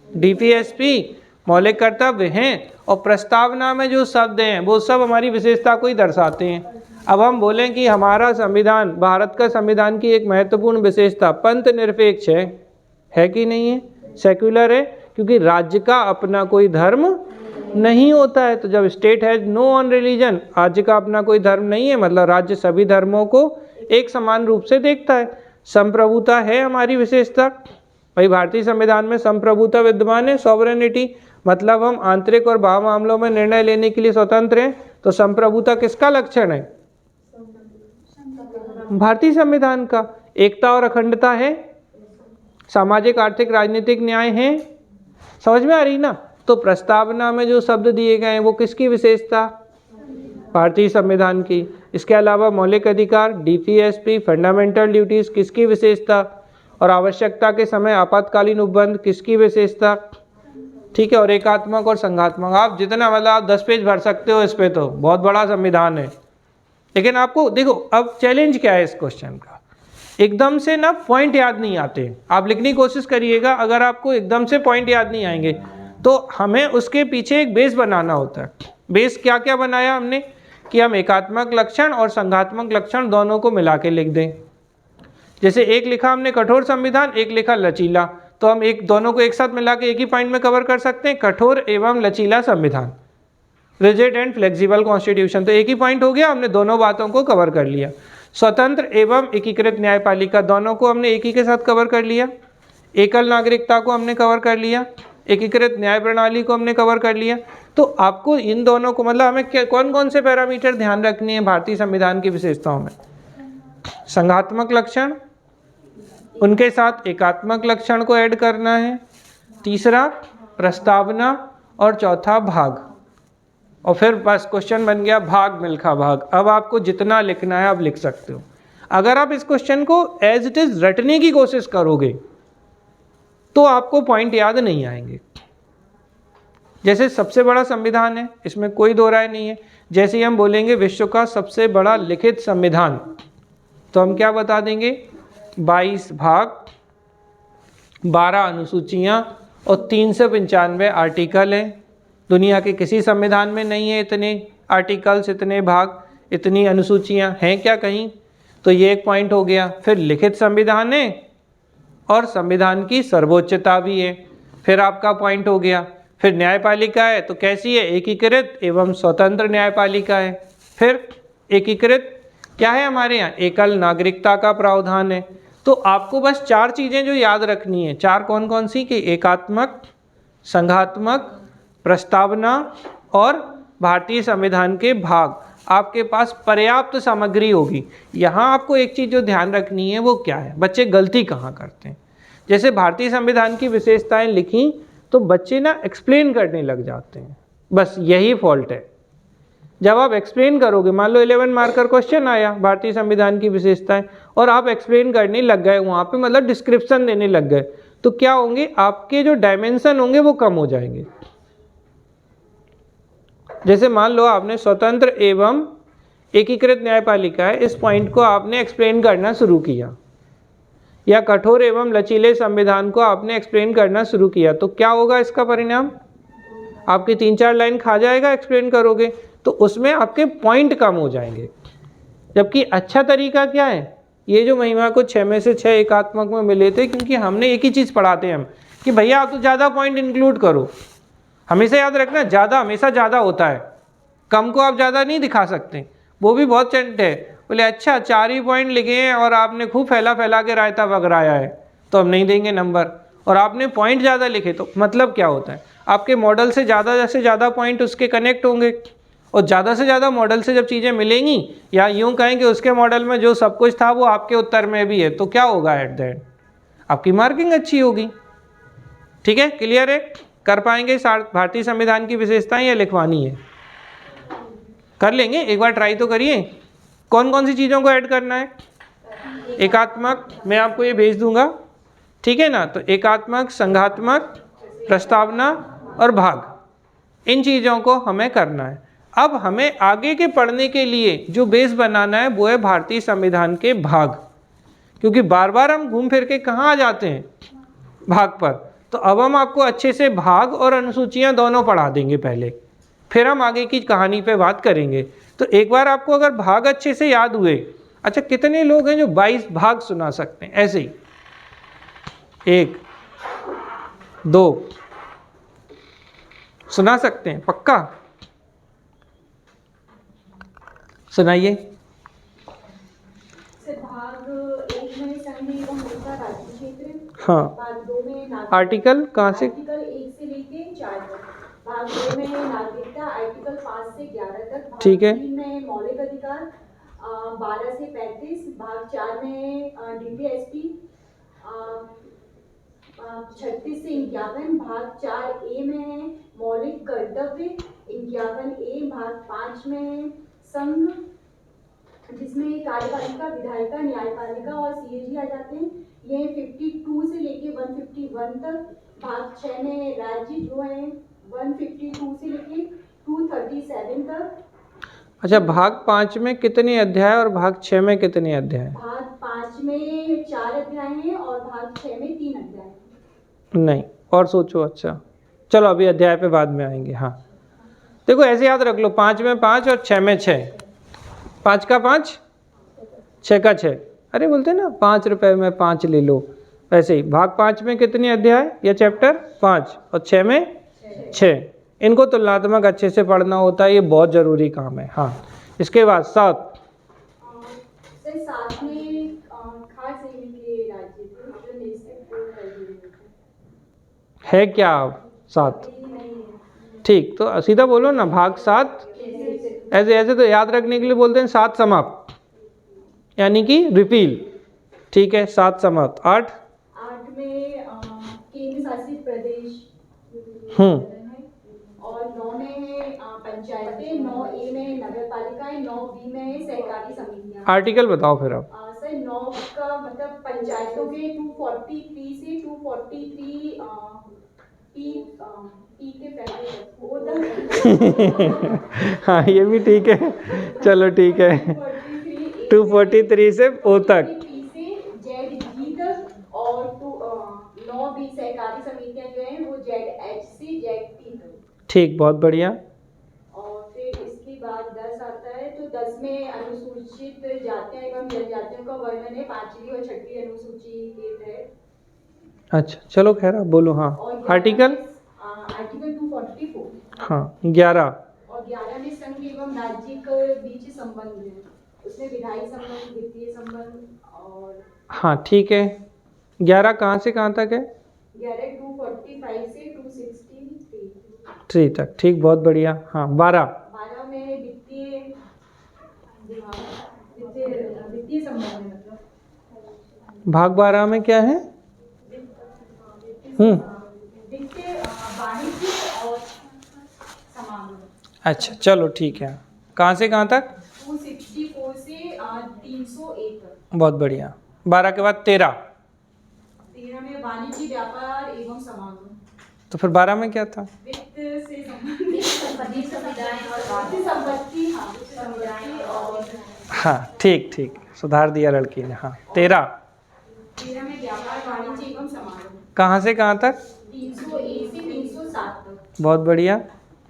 डीपीएसपी मौलिक कर्तव्य हैं, और प्रस्तावना में जो शब्द हैं वो सब हमारी विशेषता को ही दर्शाते हैं। अब हम बोलें कि हमारा संविधान, भारत का संविधान की एक महत्वपूर्ण विशेषता पंथ निरपेक्ष है कि नहीं है? सेक्युलर है, क्योंकि राज्य का अपना कोई धर्म नहीं होता है। तो जब state has know on religion, राज्य का अपना कोई धर्म नहीं है, मतलब राज्य सभी धर्मों को एक समान रूप से देखता है। संप्रभुता है हमारी विशेषता। भाई भारतीय संविधान में संप्रभुता विद्यमान है, सॉवरेनिटी, मतलब हम आंतरिक और बाह्य मामलों में निर्णय लेने के लिए स्वतंत्र हैं। तो संप्रभुता किसका लक्षण है? भारतीय संविधान का। एकता और अखंडता है, सामाजिक, आर्थिक, राजनीतिक न्याय है। समझ में आ रही ना? तो प्रस्तावना में जो शब्द दिए गए हैं वो किसकी विशेषता? भारतीय संविधान की। इसके अलावा मौलिक अधिकार, डीपीएसपी, फंडामेंटल ड्यूटीज किसकी विशेषता? और आवश्यकता के समय आपातकालीन उपबंध किसकी विशेषता? ठीक है, और एकात्मक और संघात्मक। आप जितना मतलब आप 10 पेज भर सकते हो इस पे, तो बहुत बड़ा संविधान है। लेकिन आपको देखो, अब चैलेंज क्या है इस क्वेश्चन का? एकदम से ना पॉइंट याद नहीं आते। आप लिखने की कोशिश करिएगा, अगर आपको एकदम से पॉइंट याद नहीं आएंगे तो हमें उसके पीछे एक बेस बनाना होता है। बेस क्या क्या बनाया हमने कि हम एकात्मक लक्षण और संघात्मक लक्षण दोनों को मिला के लिख दें। जैसे एक लिखा हमने कठोर संविधान, एक लिखा लचीला, तो हम एक दोनों को एक साथ मिला के एक ही पॉइंट में कवर कर सकते हैं, कठोर एवं लचीला संविधान, रिजिड एंड फ्लेक्सिबल कॉन्स्टिट्यूशन। तो एक ही पॉइंट हो गया, हमने दोनों बातों को कवर कर लिया। स्वतंत्र एवं एकीकृत न्यायपालिका दोनों को हमने एक ही के साथ कवर कर लिया। एकल नागरिकता को हमने कवर कर लिया, एकीकृत न्याय प्रणाली को हमने कवर कर लिया। तो आपको इन दोनों को मतलब हमें कौन कौन से पैरामीटर ध्यान रखने हैं भारतीय संविधान की विशेषताओं में? संघात्मक लक्षण, उनके साथ एकात्मक लक्षण को ऐड करना है, तीसरा प्रस्तावना, और चौथा भाग। और फिर बस क्वेश्चन बन गया भाग मिल्खा भाग। अब आपको जितना लिखना है आप लिख सकते हो। अगर आप इस क्वेश्चन को एज इट इज रटने की कोशिश करोगे तो आपको पॉइंट याद नहीं आएंगे। जैसे सबसे बड़ा संविधान है, इसमें कोई दो राय नहीं है। जैसे ही हम बोलेंगे विश्व का सबसे बड़ा लिखित संविधान, तो हम क्या बता देंगे, 22 भाग, 12 अनुसूचियाँ और 395 आर्टिकल हैं। दुनिया के किसी संविधान में नहीं है इतने आर्टिकल्स, इतने भाग, इतनी अनुसूचियाँ हैं क्या कहीं? तो ये एक पॉइंट हो गया। फिर लिखित संविधान है और संविधान की सर्वोच्चता भी है, फिर आपका पॉइंट हो गया। फिर न्यायपालिका है, तो कैसी है? एकीकृत एवं स्वतंत्र न्यायपालिका है। फिर एकीकृत क्या है हमारे यहाँ? एकल नागरिकता का प्रावधान है। तो आपको बस 4 चीज़ें जो याद रखनी है, 4 कौन कौन सी? कि एकात्मक, संघात्मक, प्रस्तावना और भारतीय संविधान के भाग। आपके पास पर्याप्त सामग्री होगी। यहाँ आपको एक चीज़ जो ध्यान रखनी है वो क्या है, बच्चे गलती कहाँ करते हैं। जैसे भारतीय संविधान की विशेषताएं लिखी तो बच्चे ना एक्सप्लेन करने लग जाते हैं, बस यही फॉल्ट है। जब आप एक्सप्लेन करोगे, मान लो 11 मार्कर क्वेश्चन आया भारतीय संविधान की विशेषताएं और आप एक्सप्लेन करने लग गए वहाँ पे, मतलब डिस्क्रिप्शन देने लग गए, तो क्या होंगे, आपके जो डायमेंशन होंगे वो कम हो जाएंगे। जैसे मान लो आपने स्वतंत्र एवं एकीकृत न्यायपालिका है, इस पॉइंट को आपने एक्सप्लेन करना शुरू किया, या कठोर एवं लचीले संविधान को आपने एक्सप्लेन करना शुरू किया, तो क्या होगा इसका परिणाम? आपकी 3-4 लाइन खा जाएगा एक्सप्लेन करोगे, तो उसमें आपके पॉइंट कम हो जाएंगे। जबकि अच्छा तरीका क्या है, ये जो महिमा को 6 में से 6 एकात्मक में मिले थे, क्योंकि हमने एक ही चीज़ पढ़ाते हैं हम, कि भैया आप तो ज़्यादा पॉइंट इंक्लूड करो। हमेशा याद रखना, ज़्यादा हमेशा ज़्यादा होता है, कम को आप ज़्यादा नहीं दिखा सकते। वो भी बहुत चंट है, बोले अच्छा 4 ही पॉइंट लिखे हैं और आपने खूब फैला फैला के रायता वगराया है, तो हम नहीं देंगे नंबर। और आपने पॉइंट ज़्यादा लिखे, तो मतलब क्या होता है, आपके मॉडल से ज़्यादा पॉइंट उसके कनेक्ट होंगे, और ज़्यादा से ज़्यादा मॉडल से जब चीज़ें मिलेंगी, या यूँ कहें कि उसके मॉडल में जो सब कुछ था वो आपके उत्तर में भी है, तो क्या होगा एट द एंड? आपकी मार्किंग अच्छी होगी। ठीक है, क्लियर है? कर पाएंगे भारतीय संविधान की विशेषताएं या लिखवानी है? कर लेंगे, एक बार ट्राई तो करिए। कौन कौन सी चीज़ों को ऐड करना है? एकात्मक, मैं आपको ये भेज दूंगा, ठीक है ना? तो एकात्मक, संघात्मक, प्रस्तावना और भाग, इन चीज़ों को हमें करना है। अब हमें आगे के पढ़ने के लिए जो बेस बनाना है वो है भारतीय संविधान के भाग, क्योंकि बार बार हम घूम फिर के कहाँ आ जाते हैं? भाग पर। तो अब हम आपको अच्छे से भाग और अनुसूचियाँ दोनों पढ़ा देंगे पहले, फिर हम आगे की कहानी पे बात करेंगे। तो एक बार आपको अगर भाग अच्छे से याद हुए, अच्छा कितने लोग हैं जो 22 भाग सुना सकते हैं ऐसे ही? 1 2 सुना सकते हैं पक्का? सुनाइए। भाग 1 में संघ एवं उसका राज्य क्षेत्र, हाँ। भाग 2 में आर्टिकल कहाँ से? आर्टिकल 1 से लेके 4 तक, भाग 2 में नागरिकता आर्टिकल 5 से 11 तक, भाग ठीक है। 3 में मौलिक अधिकार 12 से 35, भाग 4 में डीपीएसपी 36 से 51, भाग 4A में है मौलिक कर्तव्य 51A, भाग 5 में है संघ जिसमें कार्यपालिका, विधायिका, न्यायपालिका और सीएजी आ जाते हैं, ये 52 से लेके 151 तक, भाग 6 में राज्य जो है 152 से लेके 237 तक। अच्छा, भाग 5 में कितने अध्याय और भाग 6 में कितने अध्याय? भाग 5 में 4 अध्याय हैं और भाग 6 में 3 अध्याय हैं। नहीं, और सोचो। अच्छा चलो अभी अध्याय पे बाद में आएंगे। हाँ देखो ऐसे याद रख लो, 5 में 5 और 6 में 6, 5 का 5, 6 का 6। अरे बोलते ना 5 रुपए में 5 ले लो, वैसे ही भाग 5 में कितने अध्याय या चैप्टर? 5, और 6 में 6। इनको तुलनात्मक अच्छे से पढ़ना होता है, ये बहुत ज़रूरी काम है। हाँ इसके बाद 7 सर 7 में खास श्रेणी के राज्य थे जो निश्चित कर दिए गए थे। है क्या? 7 ठीक, तो सीधा बोलो ना, भाग 7। ऐसे ऐसे तो याद रखने के लिए बोलते हैं 7 समाप्त, यानी कि रिपील। ठीक है, 7 समाप्त। 8 में केंद्र शासित प्रदेश और 9 में है पंचायतें, 9A में नगर पालिकाएं, 9B में है सहकारी समितियां। आर्टिकल बताओ फिर आप। सर 9 का मतलब पंचायतों के 243 से 243 टी के पहले ओ तक हाँ ये भी ठीक है, चलो ठीक है। 243 से ओ तक। पी से जेड जी तक और 9 बी सहकारी समितियां जो हैं वो जेड एच से जेड टी तक। ठीक, बहुत बढ़िया। और फिर इसके बाद 10 आता है, तो 10 में अनुसूचित जातियां एवं जनजातियों का वर्णन है 5वीं और 6वीं अनुसूची के तहत। अच्छा चलो खैर आप बोलो। हाँ और आर्टिकल आर्टिकल 244। हाँ 11। और 11 में संघ एवं राज्य के बीच संबंध है, उसमें विधायी संबंध, वित्तीय संबंध और हाँ ठीक है। 11 कहाँ से कहाँ तक है? 11 245 से 263 3 तक। ठीक, बहुत बढ़िया। हाँ 12। 12 में वित्तीय वित्तीय संबंध है, मतलब भाग 12 में क्या है? वित्तीय वाणिज्य और समागम। अच्छा चलो ठीक है। कहाँ से कहाँ तक? 264 से 301 तक। बहुत बढ़िया। 12 के बाद 13। 13 में वाणिज्य, व्यापार एवं समागम। तो फिर 12 में क्या था? वित्त से संबंधित संपत्ति, संपत्ति और हाँ ठीक ठीक, सुधार दिया लड़की ने। हाँ 13। 13 में व्यापार, वाणिज्य एवं समागम। कहाँ से कहाँ तक? 301 से 307 तक। बहुत बढ़िया।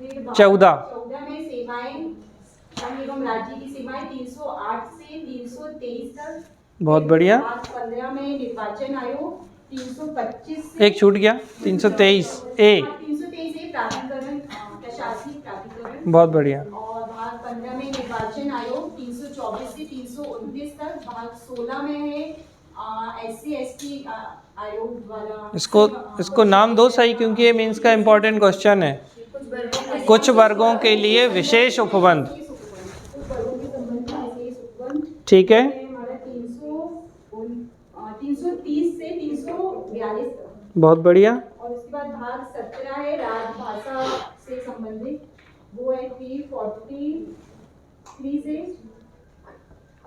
फिर 14 में सेवाएं, संघ एवं राज्य की सेवाएं 308 से 323 तक। बहुत बढ़िया। 15 में निर्वाचन आयोग 325 से एक छूट गया, 323 ए। 323 ए प्राधिकरण, प्रशासनिक प्राधिकरण। बहुत बढ़िया। और भाग 15 में निर्वाचन आयोग 324 से 329 तक। भाग 16 में है SC ST आयोग वाला। इसको नाम दो सही, क्योंकि ये मेंस का इम्पोर्टेंट क्वेश्चन है। कुछ वर्गों के लिए विशेष उपबंध। ठीक है। हमारा 330 से 342 तक। बहुत बढ़िया। और उसके बाद भाग 17 है राजभाषा से संबंधित, वो है 343 से।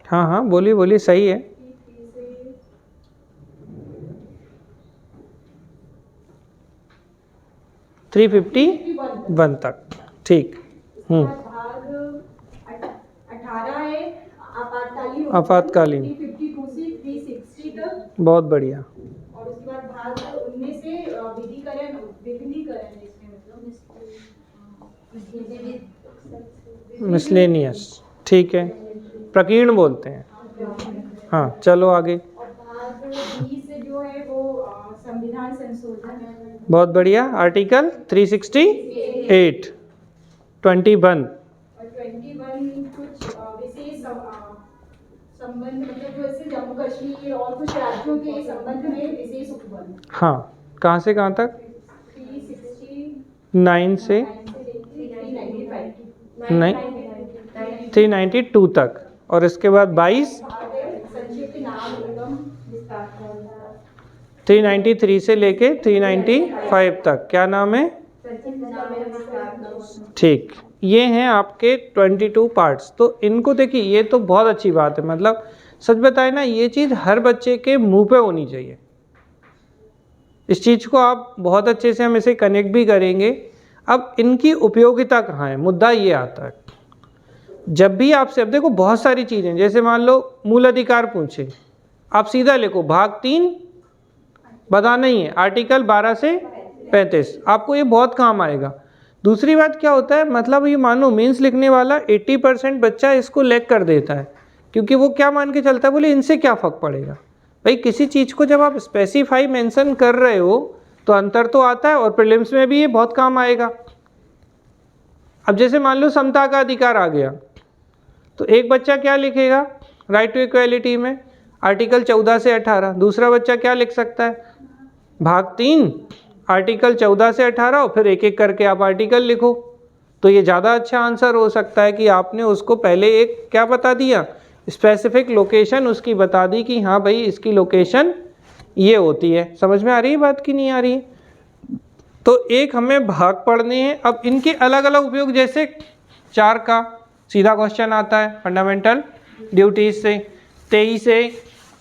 हाँ हाँ बोलिए बोलिए, सही है। 351 तक। ठीक। भाग 18 है आपातकालीन। 352 से 360 तक। बहुत बढ़िया। और उसके बाद भाग 19 से विधिकरण, विधिकरण इसमें मतलब मिसलेनियस। ठीक है, प्रकीर्ण बोलते हैं। हाँ चलो आगे। और भाग 20 जो है वो संविधान संशोधन है। बहुत बढ़िया। आर्टिकल 368। 21 और 21 कुछ विशेष संबंध, मतलब जैसे जम्मू कश्मीर और कुछ राज्यों के संबंध में विशेष उपबंध। हाँ कहाँ से कहाँ तक? 369 से 392 तक। और इसके बाद 22 संक्षिप्त नाम एवं विस्तार। 393 से लेके 395 तक क्या नाम है? ठीक, ये हैं आपके 22 पार्ट्स। तो इनको देखिए, ये तो बहुत अच्छी बात है। मतलब सच बताए ना, ये चीज़ हर बच्चे के मुंह पे होनी चाहिए। इस चीज़ को आप बहुत अच्छे से हम इसे कनेक्ट भी करेंगे। अब इनकी उपयोगिता कहाँ है, मुद्दा ये आता है। जब भी आपसे, अब देखो बहुत सारी चीज़ें, जैसे मान लो मूल अधिकार पूछे, आप सीधा लिखो भाग 3 बताना ही है, आर्टिकल 12 से 35, आपको ये बहुत काम आएगा। दूसरी बात क्या होता है, मतलब ये मानो मेंस लिखने वाला 80% बच्चा इसको लैग कर देता है, क्योंकि वो क्या मान के चलता है, बोले इनसे क्या फ़र्क पड़ेगा। भाई किसी चीज़ को जब आप स्पेसिफाई मेंशन कर रहे हो तो अंतर तो आता है, और प्रीलिम्स में भी ये बहुत काम आएगा। अब जैसे मान लो समता का अधिकार आ गया, तो एक बच्चा क्या लिखेगा राइट टू इक्वालिटी में, आर्टिकल 14 से 18। दूसरा बच्चा क्या लिख सकता है, भाग 3 आर्टिकल 14 से 18, और फिर एक एक करके आप आर्टिकल लिखो। तो ये ज़्यादा अच्छा आंसर हो सकता है कि आपने उसको पहले एक क्या बता दिया, स्पेसिफिक लोकेशन उसकी बता दी कि हाँ भाई इसकी लोकेशन ये होती है। समझ में आ रही है बात कि नहीं आ रही है? तो एक हमें भाग पढ़ने हैं। अब इनके अलग अलग उपयोग, जैसे 4 का सीधा क्वेश्चन आता है फंडामेंटल ड्यूटीज से, 23 से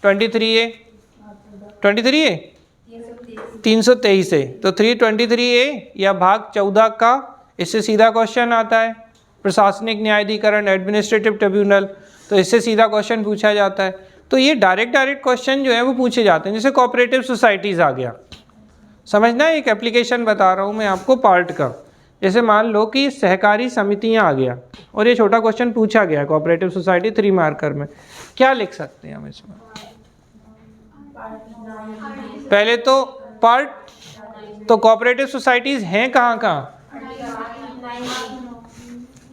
23 है, 23 है 323 है, तो 323A या भाग 14 का, इससे सीधा क्वेश्चन आता है। प्रशासनिक न्यायाधिकरण, एडमिनिस्ट्रेटिव ट्रिब्यूनल, तो इससे सीधा क्वेश्चन पूछा जाता है। तो ये डायरेक्ट क्वेश्चन जो है वो पूछे जाते हैं। जैसे कोऑपरेटिव सोसाइटीज़ आ गया, समझना, एक एप्लीकेशन बता रहा हूँ मैं आपको पार्ट का। जैसे मान लो कि सहकारी समितियाँ आ गया और ये छोटा क्वेश्चन पूछा गया कोऑपरेटिव सोसाइटी 3 मार्कर में, क्या लिख सकते हैं हम इसमें? पहले तो पार्ट, तो कोऑपरेटिव सोसाइटीज़ हैं कहाँ कहाँ,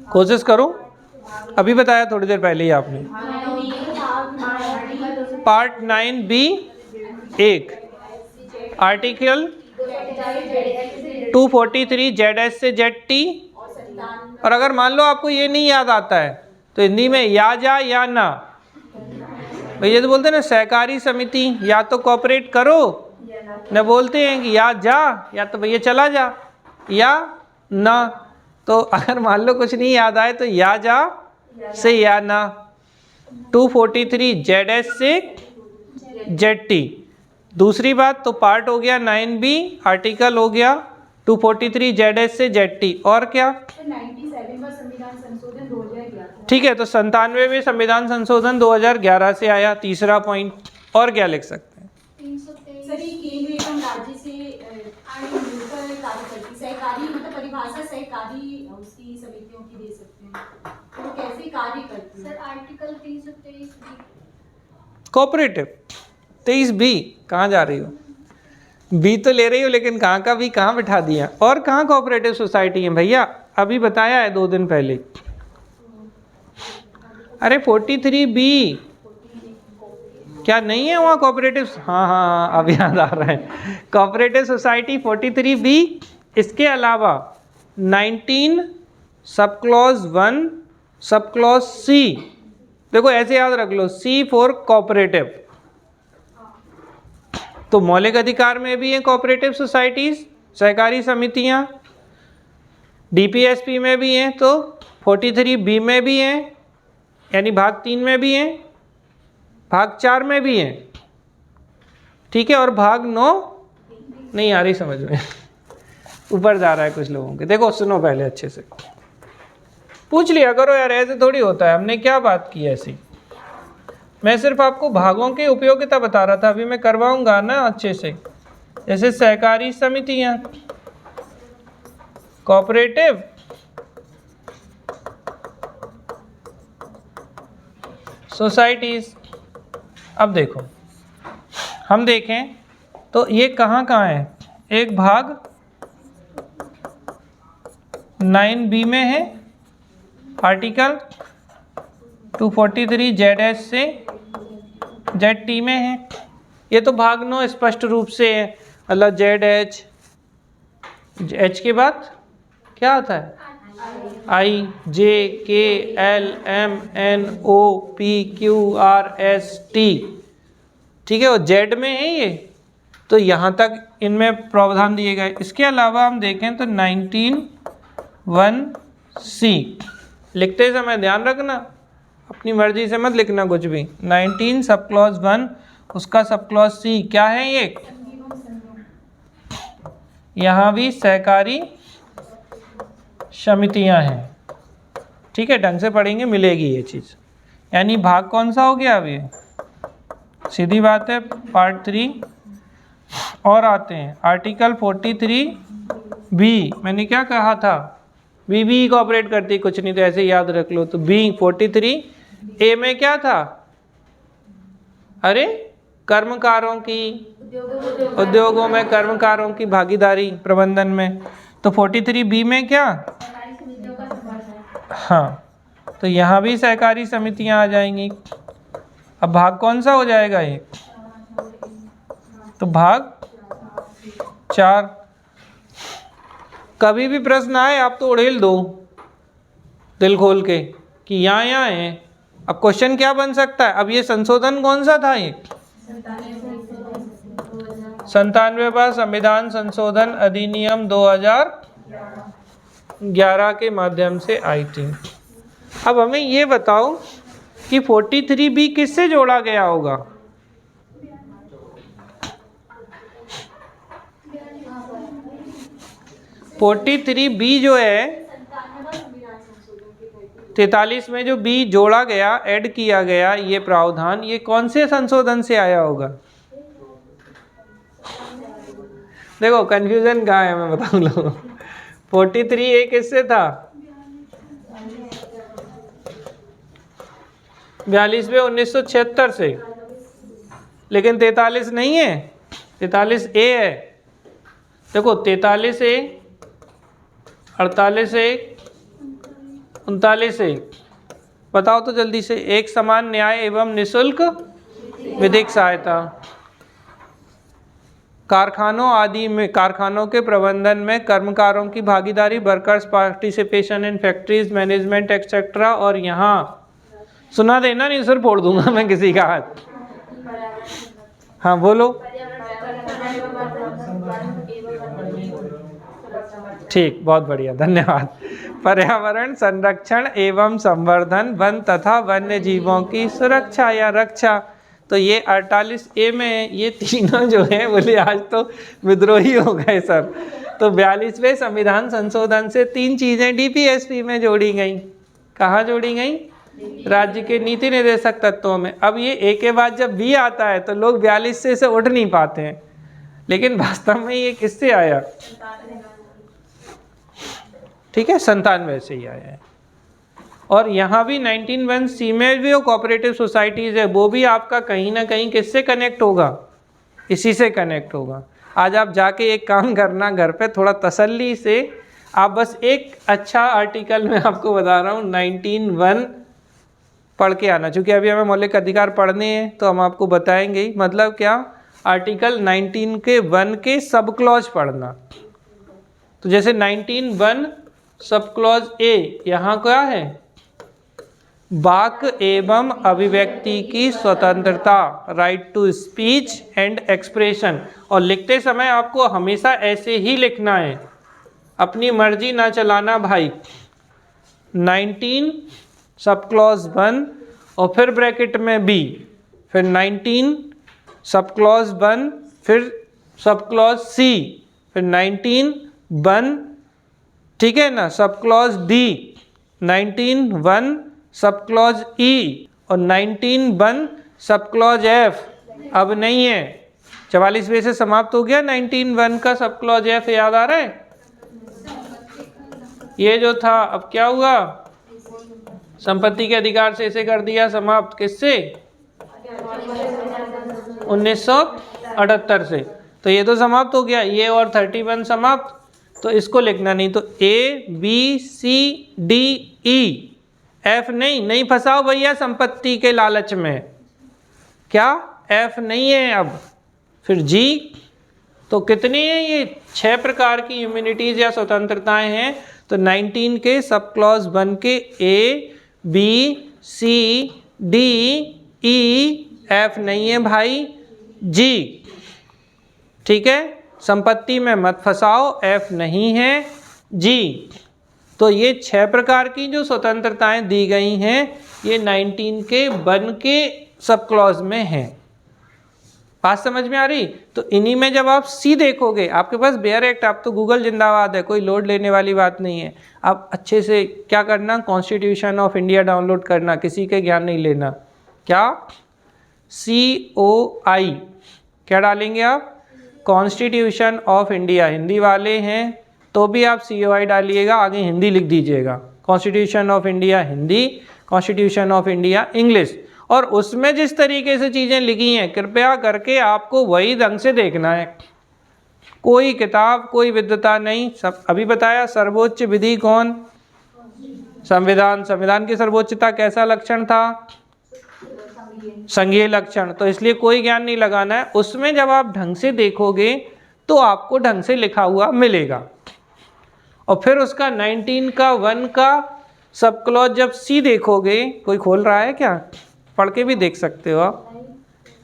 कोशिश करो, अभी बताया थोड़ी देर पहले ही आपने। पार्ट 9B 1, आर्टिकल 243 ZS से ZT। और अगर मान लो आपको ये नहीं याद आता है तो हिंदी में या जा या ना, भैया तो बोलते हैं ना सहकारी समिति या तो कोऑपरेट करो, न बोलते हैं कि या जा या तो भैया चला जा या ना। तो अगर मान लो कुछ नहीं याद आए तो या जा से या ना। 243 ZS से ZT। दूसरी बात तो पार्ट हो गया 9B, आर्टिकल हो गया 243 ZS से ZT। और क्या? 97 का संविधान संशोधन 2011। ठीक है, तो 97 में संविधान संशोधन 2011 से आया, तीसरा पॉइंट। और क्या लिख सकते हैं? 323 सर ये केंद्र एवं राज्य से मिलकर कार्य करती सहकारी, मतलब परिभाषा सहकारी उसकी समितियों की दे सकते हैं, तो वो कैसे कार्य करती है? सर आर्टिकल 323 कोऑपरेटिव 23B, कहाँ जा रही हो? बी तो ले रही हो लेकिन कहाँ का बी कहाँ बिठा दिया? और कहाँ कोऑपरेटिव सोसाइटी है भैया? अभी बताया है 2 दिन पहले। अरे 43B क्या नहीं है वहाँ कोऑपरेटिव? हाँ हाँ अब याद आ रहा है, कोऑपरेटिव सोसाइटी 43B। इसके अलावा 19 सब क्लॉज 1 सब क्लॉज C, देखो ऐसे याद रख लो, C फॉर कोऑपरेटिव। तो मौलिक अधिकार में भी हैं कोऑपरेटिव सोसाइटीज, सहकारी समितियां। DPSP में भी हैं, तो 43B में भी हैं, यानी भाग 3 में भी हैं, भाग 4 में भी हैं, ठीक है। और भाग 9 नहीं आ रही समझ में, ऊपर जा रहा है कुछ लोगों के। देखो सुनो पहले अच्छे से, पूछ लिया करो यार, ऐसे थोड़ी होता है। हमने क्या बात की ऐसी? मैं सिर्फ आपको भागों की उपयोगिता बता रहा था, अभी मैं करवाऊंगा ना अच्छे से। जैसे सहकारी समितियां, कोऑपरेटिव सोसाइटीज। अब देखो, हम देखें तो ये कहाँ कहाँ है? एक भाग 9B में है, आर्टिकल 243 ZS से ZT में है। ये तो भाग 9 स्पष्ट रूप से है, मतलब ZH, H के बाद क्या आता है? I, J, K, L, M, N, O, P, Q, R, S, T, ठीक है। और Z में है ये, तो यहाँ तक इनमें प्रावधान दिए गए। इसके अलावा हम देखें तो 19(1)C, लिखते समय ध्यान रखना, अपनी मर्जी से मत लिखना कुछ भी। 19 सब क्लॉज 1 उसका सब क्लॉज C क्या है? ये यहाँ भी सहकारी समितियाँ हैं, ठीक है। ढंग से पढ़ेंगे मिलेगी ये चीज़। यानी भाग कौन सा हो गया? अब ये सीधी बात है, पार्ट 3। और आते हैं आर्टिकल 43B। मैंने क्या कहा था? बी भी कोऑपरेट करती, कुछ नहीं तो ऐसे याद रख लो। तो B 43A में क्या था? अरे कर्मकारों की, उद्योगों में कर्मकारों की भागीदारी प्रबंधन में। तो 43B में क्या? हाँ, तो यहाँ भी सहकारी समितियाँ आ जाएंगी। अब भाग कौन सा हो जाएगा ये? तो भाग 4। कभी भी प्रश्न आए आप तो उड़ेल दो दिल खोल के कि यहाँ है। अब क्वेश्चन क्या बन सकता है? अब ये संशोधन कौन सा था? ये 97वां संविधान संशोधन अधिनियम 2011 के माध्यम से आई थी। अब हमें ये बताओ कि 43B किससे जोड़ा गया होगा? 43B जो है 43 में जो बी जोड़ा गया, ऐड किया गया, ये प्रावधान, ये कौन से संशोधन से आया होगा? देखो कंफ्यूजन कहाँ है, मैं बताऊँ लो। 43A किससे था? 42वें 1976 से, लेकिन 43 नहीं है, 43A है। देखो 43A, 48A, 39A, बताओ तो जल्दी से। एक समान न्याय एवं निशुल्क विधिक सहायता, कारखानों आदि में, कारखानों के प्रबंधन में कर्मकारों की भागीदारी, workers participation in factories management etcetera. और यहाँ सुना देना, नहीं सिर फोड़ दूंगा मैं किसी का हाथ। हाँ बोलो। ठीक, बहुत बढ़िया, धन्यवाद। पर्यावरण संरक्षण एवं संवर्धन, वन तथा वन्य जीवों की सुरक्षा या रक्षा। तो ये 48A में ये तीनों जो है बोले आज तो विद्रोही हो गए सब। तो 42वें संविधान संशोधन से 3 चीजें DPSP में जोड़ी गई। कहाँ जोड़ी गई? राज्य के नीति निर्देशक तत्वों में। अब ये ए के बाद जब बी आता है तो लोग 42 से इसे उठ नहीं पाते हैं, लेकिन वास्तव में ये किससे आया? ठीक है, 97 से ही आया है। और यहाँ भी 19(1) में भी जो कोऑपरेटिव सोसाइटीज़ है वो भी आपका कहीं ना कहीं किससे कनेक्ट होगा? इसी से कनेक्ट होगा। आज आप जाके एक काम करना घर पे, थोड़ा तसल्ली से आप बस एक अच्छा आर्टिकल में आपको बता रहा हूँ 19(1) पढ़ के आना, क्योंकि अभी हमें मौलिक अधिकार पढ़ने हैं तो हम आपको बताएंगे ही। मतलब क्या? आर्टिकल 19 के 1 के सब क्लॉज पढ़ना। तो जैसे 19(1) सब क्लॉज ए, यहाँ क्या है? वाक एवं अभिव्यक्ति की स्वतंत्रता, right to speech and expression. और लिखते समय आपको हमेशा ऐसे ही लिखना है, अपनी मर्जी ना चलाना भाई। 19 सब क्लॉज 1 और फिर ब्रैकेट में बी, फिर 19 सब क्लॉज 1, फिर सब क्लॉज सी, फिर 19(1), ठीक है ना, sub clause D, 19(1) sub clause ई और 19(1) सब क्लॉज एफ। अब नहीं है, 44वें से समाप्त हो गया 19(1) का सब क्लॉज एफ। याद आ रहा है? ये जो था अब क्या हुआ? संपत्ति के अधिकार से इसे कर दिया समाप्त। किससे? 1978 से। तो ये तो समाप्त हो गया, ये और 31 समाप्त। तो इसको लिखना नहीं, तो A B C D E, F नहीं फंसाओ भैया संपत्ति के लालच में। क्या? एफ नहीं है अब। फिर जी, तो कितनी है ये? 6 प्रकार की इम्यूनिटीज या स्वतंत्रताएं हैं। तो 19 के सब क्लॉज 1 के A B C D E, F नहीं है भाई, जी। ठीक है, संपत्ति में मत फंसाओ, एफ नहीं है, जी। तो ये 6 प्रकार की जो स्वतंत्रताएं दी गई हैं ये 19 के 1 के सब क्लॉज में हैं। बात समझ में आ रही? तो इन्हीं में जब आप सी देखोगे, आपके पास बेयर एक्ट, आप तो गूगल जिंदाबाद है, कोई लोड लेने वाली बात नहीं है। आप अच्छे से क्या करना? कॉन्स्टिट्यूशन ऑफ इंडिया डाउनलोड करना, किसी के ज्ञान नहीं लेना। क्या? COI क्या डालेंगे आप? Constitution of India. हिंदी वाले हैं तो भी आप COI डालिएगा, आगे हिंदी लिख दीजिएगा। Constitution of India Hindi, constitution of India English. और उसमें जिस तरीके से चीज़ें लिखी हैं कृपया करके आपको वही ढंग से देखना है। कोई किताब, कोई विद्वता नहीं। सब अभी बताया, सर्वोच्च विधि कौन? संविधान। संविधान की सर्वोच्चता कैसा लक्षण था? संघीय लक्षण। तो इसलिए कोई ज्ञान नहीं लगाना है उसमें। जब आप ढंग से देखोगे तो आपको ढंग से लिखा हुआ मिलेगा। और फिर उसका 19 का 1 का सब क्लॉज जब सी देखोगे, कोई खोल रहा है क्या? पढ़ के भी देख सकते हो आप।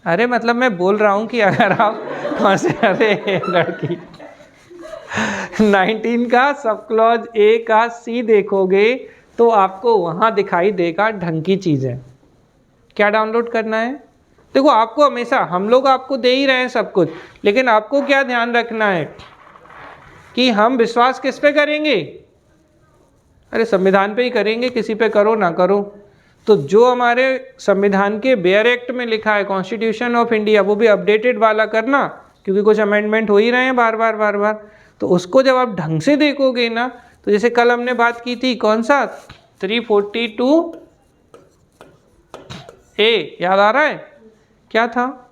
अरे मतलब मैं बोल रहा हूँ कि अगर आप अरे लड़की 19 का सब क्लॉज ए का सी देखोगे तो आपको वहाँ दिखाई देगा ढंग की चीज़ें। क्या डाउनलोड करना है? देखो आपको हमेशा, हम लोग आपको दे ही रहे हैं सब कुछ, लेकिन आपको क्या ध्यान रखना है कि हम विश्वास किस पे करेंगे? अरे संविधान पे ही करेंगे, किसी पे करो ना करो। तो जो हमारे संविधान के बेयर एक्ट में लिखा है, कॉन्स्टिट्यूशन ऑफ इंडिया, वो भी अपडेटेड वाला करना, क्योंकि कुछ अमेंडमेंट हो ही रहे हैं बार बार। तो उसको जब आप ढंग से देखोगे ना, तो जैसे कल हमने बात की थी, कौन सा 342 ए, याद आ रहा है क्या था?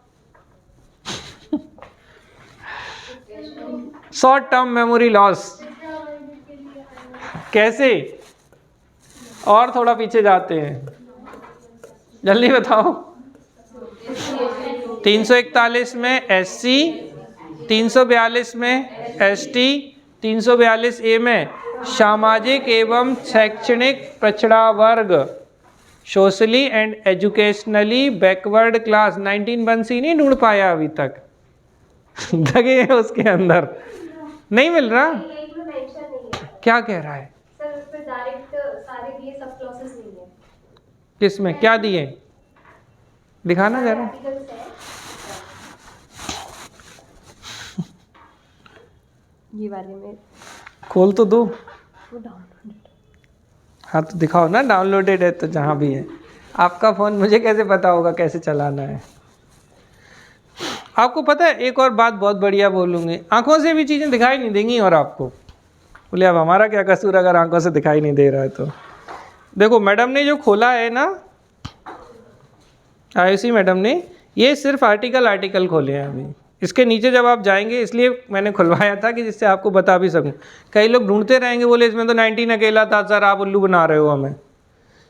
Short term memory loss. कैसे? और थोड़ा पीछे जाते हैं, जल्दी बताओ। 341 में एससी, 342 में एसटी, 342 ए में सामाजिक एवं शैक्षणिक पिछड़ा वर्ग, socially and educationally backward class. 19(1)(c) नहीं ढूंढ पाया अभी तक, लगे हैं उसके अंदर, नहीं मिल रहा। एक में मेंशन नहीं है क्या कह रहा है सर, उस पर डायरेक्ट सारे दिए सब क्लॉसेस नहीं है। किसमें क्या दिए? दिखाना जरा। आर्टिकल्स है ये वाले में, खोल तो दो। वो डाउनलोड। हाँ तो दिखाओ ना, डाउनलोडेड है तो जहाँ भी है। आपका फ़ोन मुझे कैसे पता होगा कैसे चलाना है? आपको पता है एक और बात बहुत बढ़िया बोलूँगी, आंखों से भी चीज़ें दिखाई नहीं देंगी और आपको। बोले अब हमारा क्या कसूर अगर आंखों से दिखाई नहीं दे रहा है तो। देखो मैडम ने जो खोला है ना, आयुषी मैडम ने, ये सिर्फ आर्टिकल खोले हैं अभी। इसके नीचे जब आप जाएंगे, इसलिए मैंने खुलवाया था कि जिससे आपको बता भी सकूं। कई लोग ढूंढते रहेंगे, बोले इसमें तो 19 अकेला था सर, आप उल्लू बना रहे हो हमें।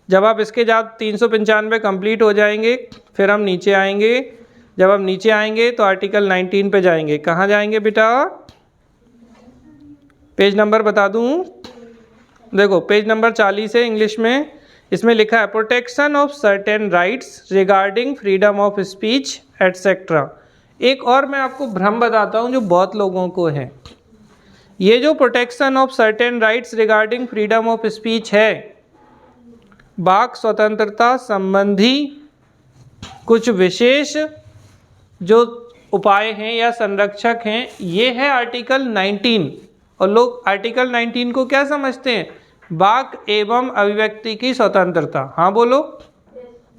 जब आप इसके जब 395 कंप्लीट हो जाएंगे, फिर हम नीचे आएंगे। जब हम नीचे आएंगे तो आर्टिकल 19 पे जाएंगे। कहाँ जाएंगे बेटा? पेज नंबर बता दूँ, देखो पेज नंबर 40 है इंग्लिश में। इसमें लिखा है protection of certain rights regarding freedom of speech etcetera. एक और मैं आपको भ्रम बताता हूँ जो बहुत लोगों को है। ये जो protection of certain rights regarding freedom of speech है, वाक स्वतंत्रता संबंधी कुछ विशेष जो उपाय हैं या संरक्षक हैं, ये है आर्टिकल 19। और लोग आर्टिकल 19 को क्या समझते हैं? वाक एवं अभिव्यक्ति की स्वतंत्रता। हाँ बोलो,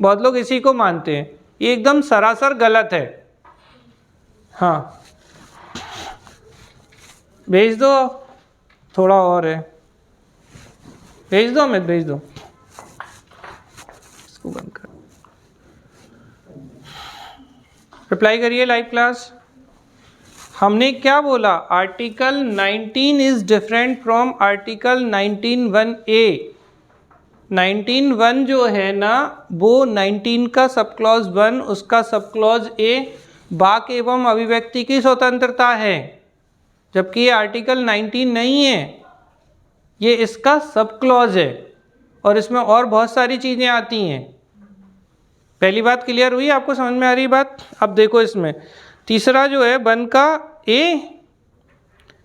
बहुत लोग इसी को मानते हैं। ये एकदम सरासर गलत है। हाँ भेज दो, थोड़ा और है, भेज दो अमित, भेज दो, इसको बंद कर। रिप्लाई करिए लाइव क्लास। हमने क्या बोला? Article 19 is different from article 19(1)(a). 19(1) जो है ना, वो 19 का सब क्लॉज 1, उसका सब क्लॉज ए वाक एवं अभिव्यक्ति की स्वतंत्रता है, जबकि ये आर्टिकल 19 नहीं है, ये इसका सब क्लॉज है और इसमें और बहुत सारी चीज़ें आती हैं। पहली बात क्लियर हुई, आपको समझ में आ रही बात? अब देखो इसमें तीसरा जो है 1 का ए,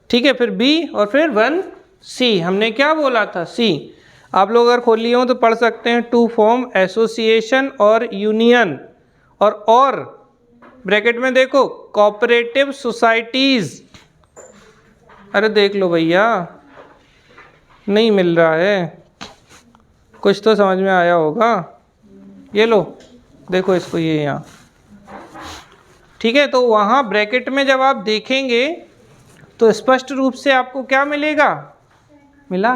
ठीक है, फिर बी और फिर 1 सी। हमने क्या बोला था? सी। आप लोग अगर खोल लिए हो तो पढ़ सकते हैं, टू फॉर्म एसोसिएशन और यूनियन, और ब्रैकेट में देखो कोऑपरेटिव सोसाइटीज। अरे देख लो भैया, नहीं मिल रहा है, कुछ तो समझ में आया होगा। ये लो देखो इसको, ये यहाँ, ठीक है। तो वहाँ ब्रैकेट में जब आप देखेंगे तो स्पष्ट रूप से आपको क्या मिलेगा? मिला?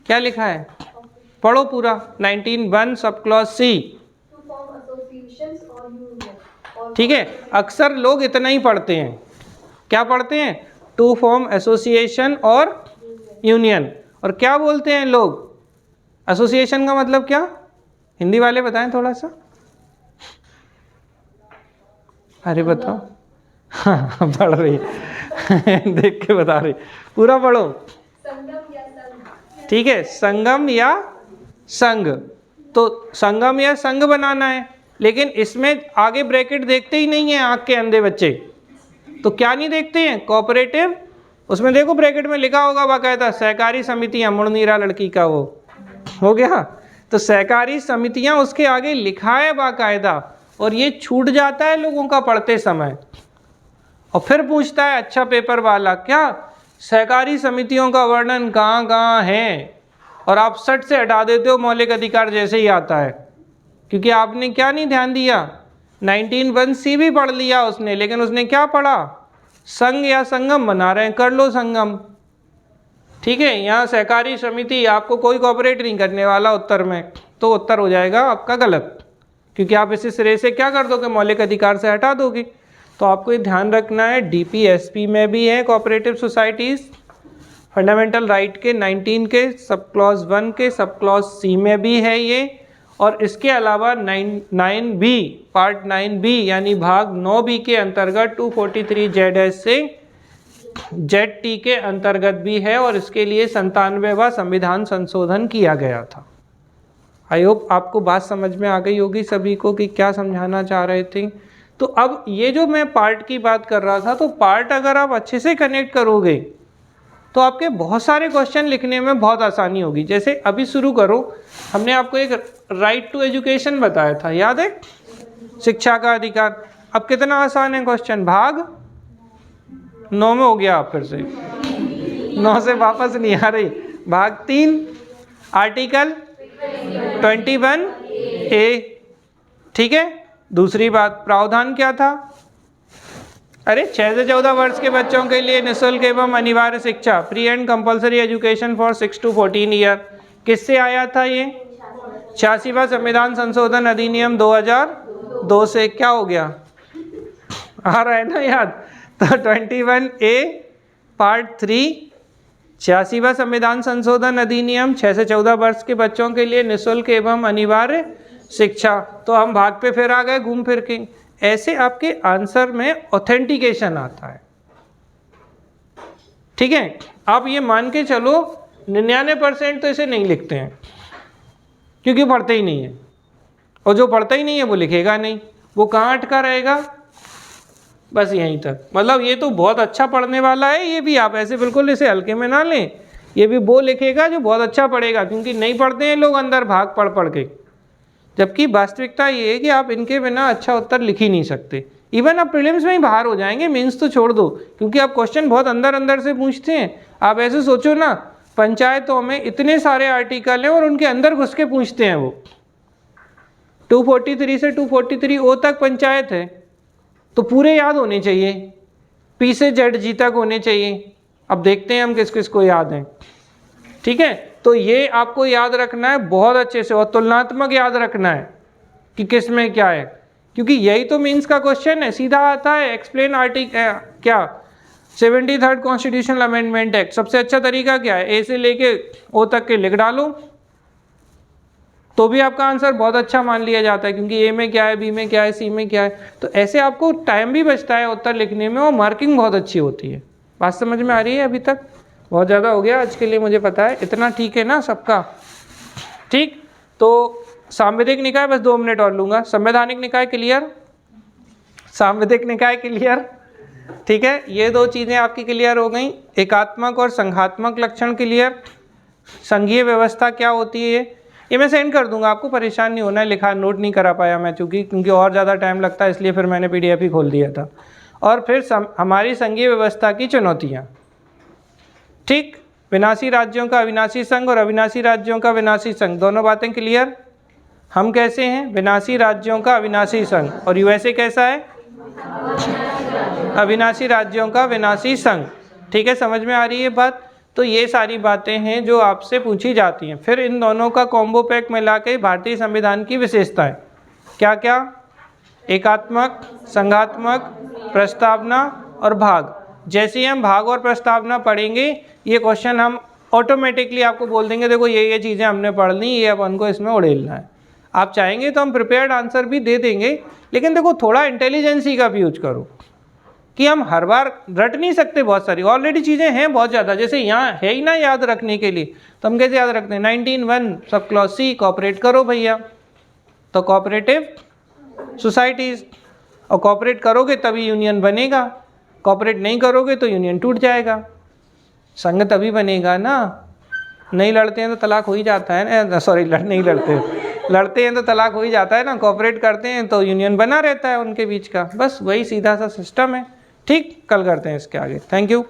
क्या लिखा है? पढ़ो पूरा। 19(1) सब क्लॉज सी, ठीक है। अक्सर लोग इतना ही पढ़ते हैं। क्या पढ़ते हैं? टू फॉर्म एसोसिएशन और यूनियन। और क्या बोलते हैं लोग? एसोसिएशन का मतलब क्या? हिंदी वाले बताएं थोड़ा सा। अरे बताओ। हाँ पढ़ रही देख के बता रही, पूरा पढ़ो। संगम या संघ, ठीक है, संगम या संघ। तो संगम या संघ बनाना है, लेकिन इसमें आगे ब्रैकेट देखते ही नहीं है आँख के अंधे बच्चे। तो क्या नहीं देखते हैं? कोऑपरेटिव। उसमें देखो ब्रैकेट में लिखा होगा बाकायदा, सहकारी समितियाँ, मुड़ नहीं रहा लड़की का वो, हो गया। तो सहकारी समितियाँ उसके आगे लिखा है बाकायदा, और ये छूट जाता है लोगों का पढ़ते समय। और फिर पूछता है अच्छा पेपर वाला, क्या सहकारी समितियों का वर्णन कहाँ कहाँ है, और आप सट से हटा देते हो मौलिक अधिकार जैसे ही आता है, क्योंकि आपने क्या नहीं ध्यान दिया, 19(1) भी पढ़ लिया उसने, लेकिन उसने क्या पढ़ा, संघ या संगम बना रहे हैं, कर लो संगम। ठीक है, यहाँ सहकारी समिति आपको कोई कोऑपरेट नहीं करने वाला उत्तर में, तो उत्तर हो जाएगा आपका गलत, क्योंकि आप इसे सिरे से क्या कर दोगे, मौलिक अधिकार से हटा दोगे। तो आपको ये ध्यान रखना है, डीपीएसपी में भी है कोऑपरेटिव सोसाइटीज़, फंडामेंटल राइट के 19 के सब क्लॉज 1 के सब क्लॉज सी में भी है ये, और इसके अलावा 9B पार्ट 9B यानी भाग 9B के अंतर्गत 243 ZS से ZT के अंतर्गत भी है, और इसके लिए 97वां संविधान संशोधन किया गया था। आई होप आपको बात समझ में आ गई होगी सभी को कि क्या समझाना चाह रहे थे। तो अब ये जो मैं पार्ट की बात कर रहा था, तो पार्ट अगर आप अच्छे से कनेक्ट करोगे तो आपके बहुत सारे क्वेश्चन लिखने में बहुत आसानी होगी। जैसे अभी शुरू करो, हमने आपको एक राइट टू एजुकेशन बताया था, याद है, शिक्षा का अधिकार। अब कितना आसान है क्वेश्चन, भाग 9 में हो गया, आप फिर से 9 से वापस नहीं आ रही, भाग 3 आर्टिकल 21A। ठीक है, दूसरी बात, प्रावधान क्या था, अरे 6 से 14 वर्ष के बच्चों के लिए निःशुल्क एवं अनिवार्य शिक्षा, free and compulsory education for 6 to 14 year, किससे आया था ये, 86वां संविधान संशोधन अधिनियम 2002 से। क्या हो गया, आ रहा है ना याद, तो 21A पार्ट 3 86वां संविधान संशोधन अधिनियम, 6 से 14 वर्ष के बच्चों के लिए निःशुल्क एवं अनिवार्य शिक्षा। तो हम भाग पे फिर आ गए घूम फिर के। ऐसे आपके आंसर में ऑथेंटिकेशन आता है। ठीक है, आप ये मान के चलो 99% तो इसे नहीं लिखते हैं, क्योंकि पढ़ते ही नहीं है, और जो पढ़ता ही नहीं है वो लिखेगा नहीं, वो कहाँ अटका रहेगा, बस यहीं तक। मतलब ये तो बहुत अच्छा पढ़ने वाला है, ये भी आप ऐसे बिल्कुल इसे हल्के में ना लें, ये भी वो लिखेगा जो बहुत अच्छा पढ़ेगा, क्योंकि नहीं पढ़ते हैं लोग अंदर भाग पढ़ पढ़ के। जबकि वास्तविकता ये है कि आप इनके बिना अच्छा उत्तर लिख ही नहीं सकते। इवन आप प्रीलिम्स में ही बाहर हो जाएंगे, मेंस तो छोड़ दो, क्योंकि आप क्वेश्चन बहुत अंदर अंदर से पूछते हैं। आप ऐसे सोचो ना, पंचायतों में इतने सारे आर्टिकल हैं और उनके अंदर घुस के पूछते हैं वो। 243 से 243O तक पंचायत है, तो पूरे याद होने चाहिए, P से ZG तक होने चाहिए। अब देखते हैं हम किस किस को याद हैं। ठीक है, तो ये आपको याद रखना है बहुत अच्छे से, और तुलनात्मक याद रखना है कि किस में क्या है, क्योंकि यही तो मीन्स का क्वेश्चन है। सीधा आता है एक्सप्लेन क्या 73rd कॉन्स्टिट्यूशनल अमेंडमेंट एक्ट। सबसे अच्छा तरीका क्या है, ए से लेके ओ तक के लिख डालो, तो भी आपका आंसर बहुत अच्छा मान लिया जाता है, क्योंकि ए में क्या है, बी में क्या है, सी में क्या है। तो ऐसे आपको टाइम भी बचता है उत्तर लिखने में, और मार्किंग बहुत अच्छी होती है। बात समझ में आ रही है? अभी तक बहुत ज़्यादा हो गया आज के लिए, मुझे पता है, इतना ठीक है ना सबका? ठीक, तो सांविधिक निकाय बस 2 मिनट और लूँगा। संवैधानिक निकाय क्लियर, सांविधिक निकाय क्लियर। ठीक है, ये 2 चीज़ें आपकी क्लियर हो गई। एकात्मक और संघात्मक लक्षण क्लियर। संघीय व्यवस्था क्या होती है ये मैं सेंड कर दूंगा, आपको परेशान नहीं होना है। लिखा नोट नहीं करा पाया मैं, क्योंकि और ज़्यादा टाइम लगता है, इसलिए फिर मैंने PDF ही खोल दिया था। और फिर हमारी संघीय व्यवस्था की चुनौतियाँ। ठीक, विनाशी राज्यों का अविनाशी संघ और अविनाशी राज्यों का विनाशी संघ, दोनों बातें क्लियर। हम कैसे हैं, विनाशी राज्यों का अविनाशी संघ, और USA कैसा है, अविनाशी राज्यों का विनाशी संघ। ठीक है, समझ में आ रही है बात? तो ये सारी बातें हैं जो आपसे पूछी जाती हैं। फिर इन दोनों का कॉम्बो पैक मिला के भारतीय संविधान की विशेषताएं क्या क्या, एकात्मक, संघात्मक, प्रस्तावना और भाग। जैसे ही हम भाग और प्रस्तावना पढ़ेंगे, ये क्वेश्चन हम ऑटोमेटिकली आपको बोल देंगे, देखो ये चीज़ें हमने पढ़ ली, ये अपन को इसमें उड़ेलना है। आप चाहेंगे तो हम प्रिपेयर्ड आंसर भी दे देंगे, लेकिन देखो थोड़ा इंटेलिजेंसी का भी यूज करो, कि हम हर बार रट नहीं सकते। बहुत सारी ऑलरेडी चीज़ें हैं बहुत ज़्यादा, जैसे यहाँ है ही ना याद रखने के लिए, तो हम कैसे याद रखते हैं, 19(1) सब क्लॉज C, कॉपरेट करो भैया, तो कोऑपरेटिव सोसाइटीज़, और कोऑपरेट करोगे तभी यूनियन बनेगा, कोऑपरेट नहीं करोगे तो यूनियन टूट जाएगा। संघ तभी बनेगा ना, नहीं लड़ते हैं तो तलाक हो ही जाता है ना, सॉरी नहीं लड़ते हैं तो तलाक हो ही जाता है ना, कोऑपरेट करते हैं तो यूनियन बना रहता है उनके बीच का। बस वही सीधा सा सिस्टम है। ठीक, कल करते हैं इसके आगे। Thank you.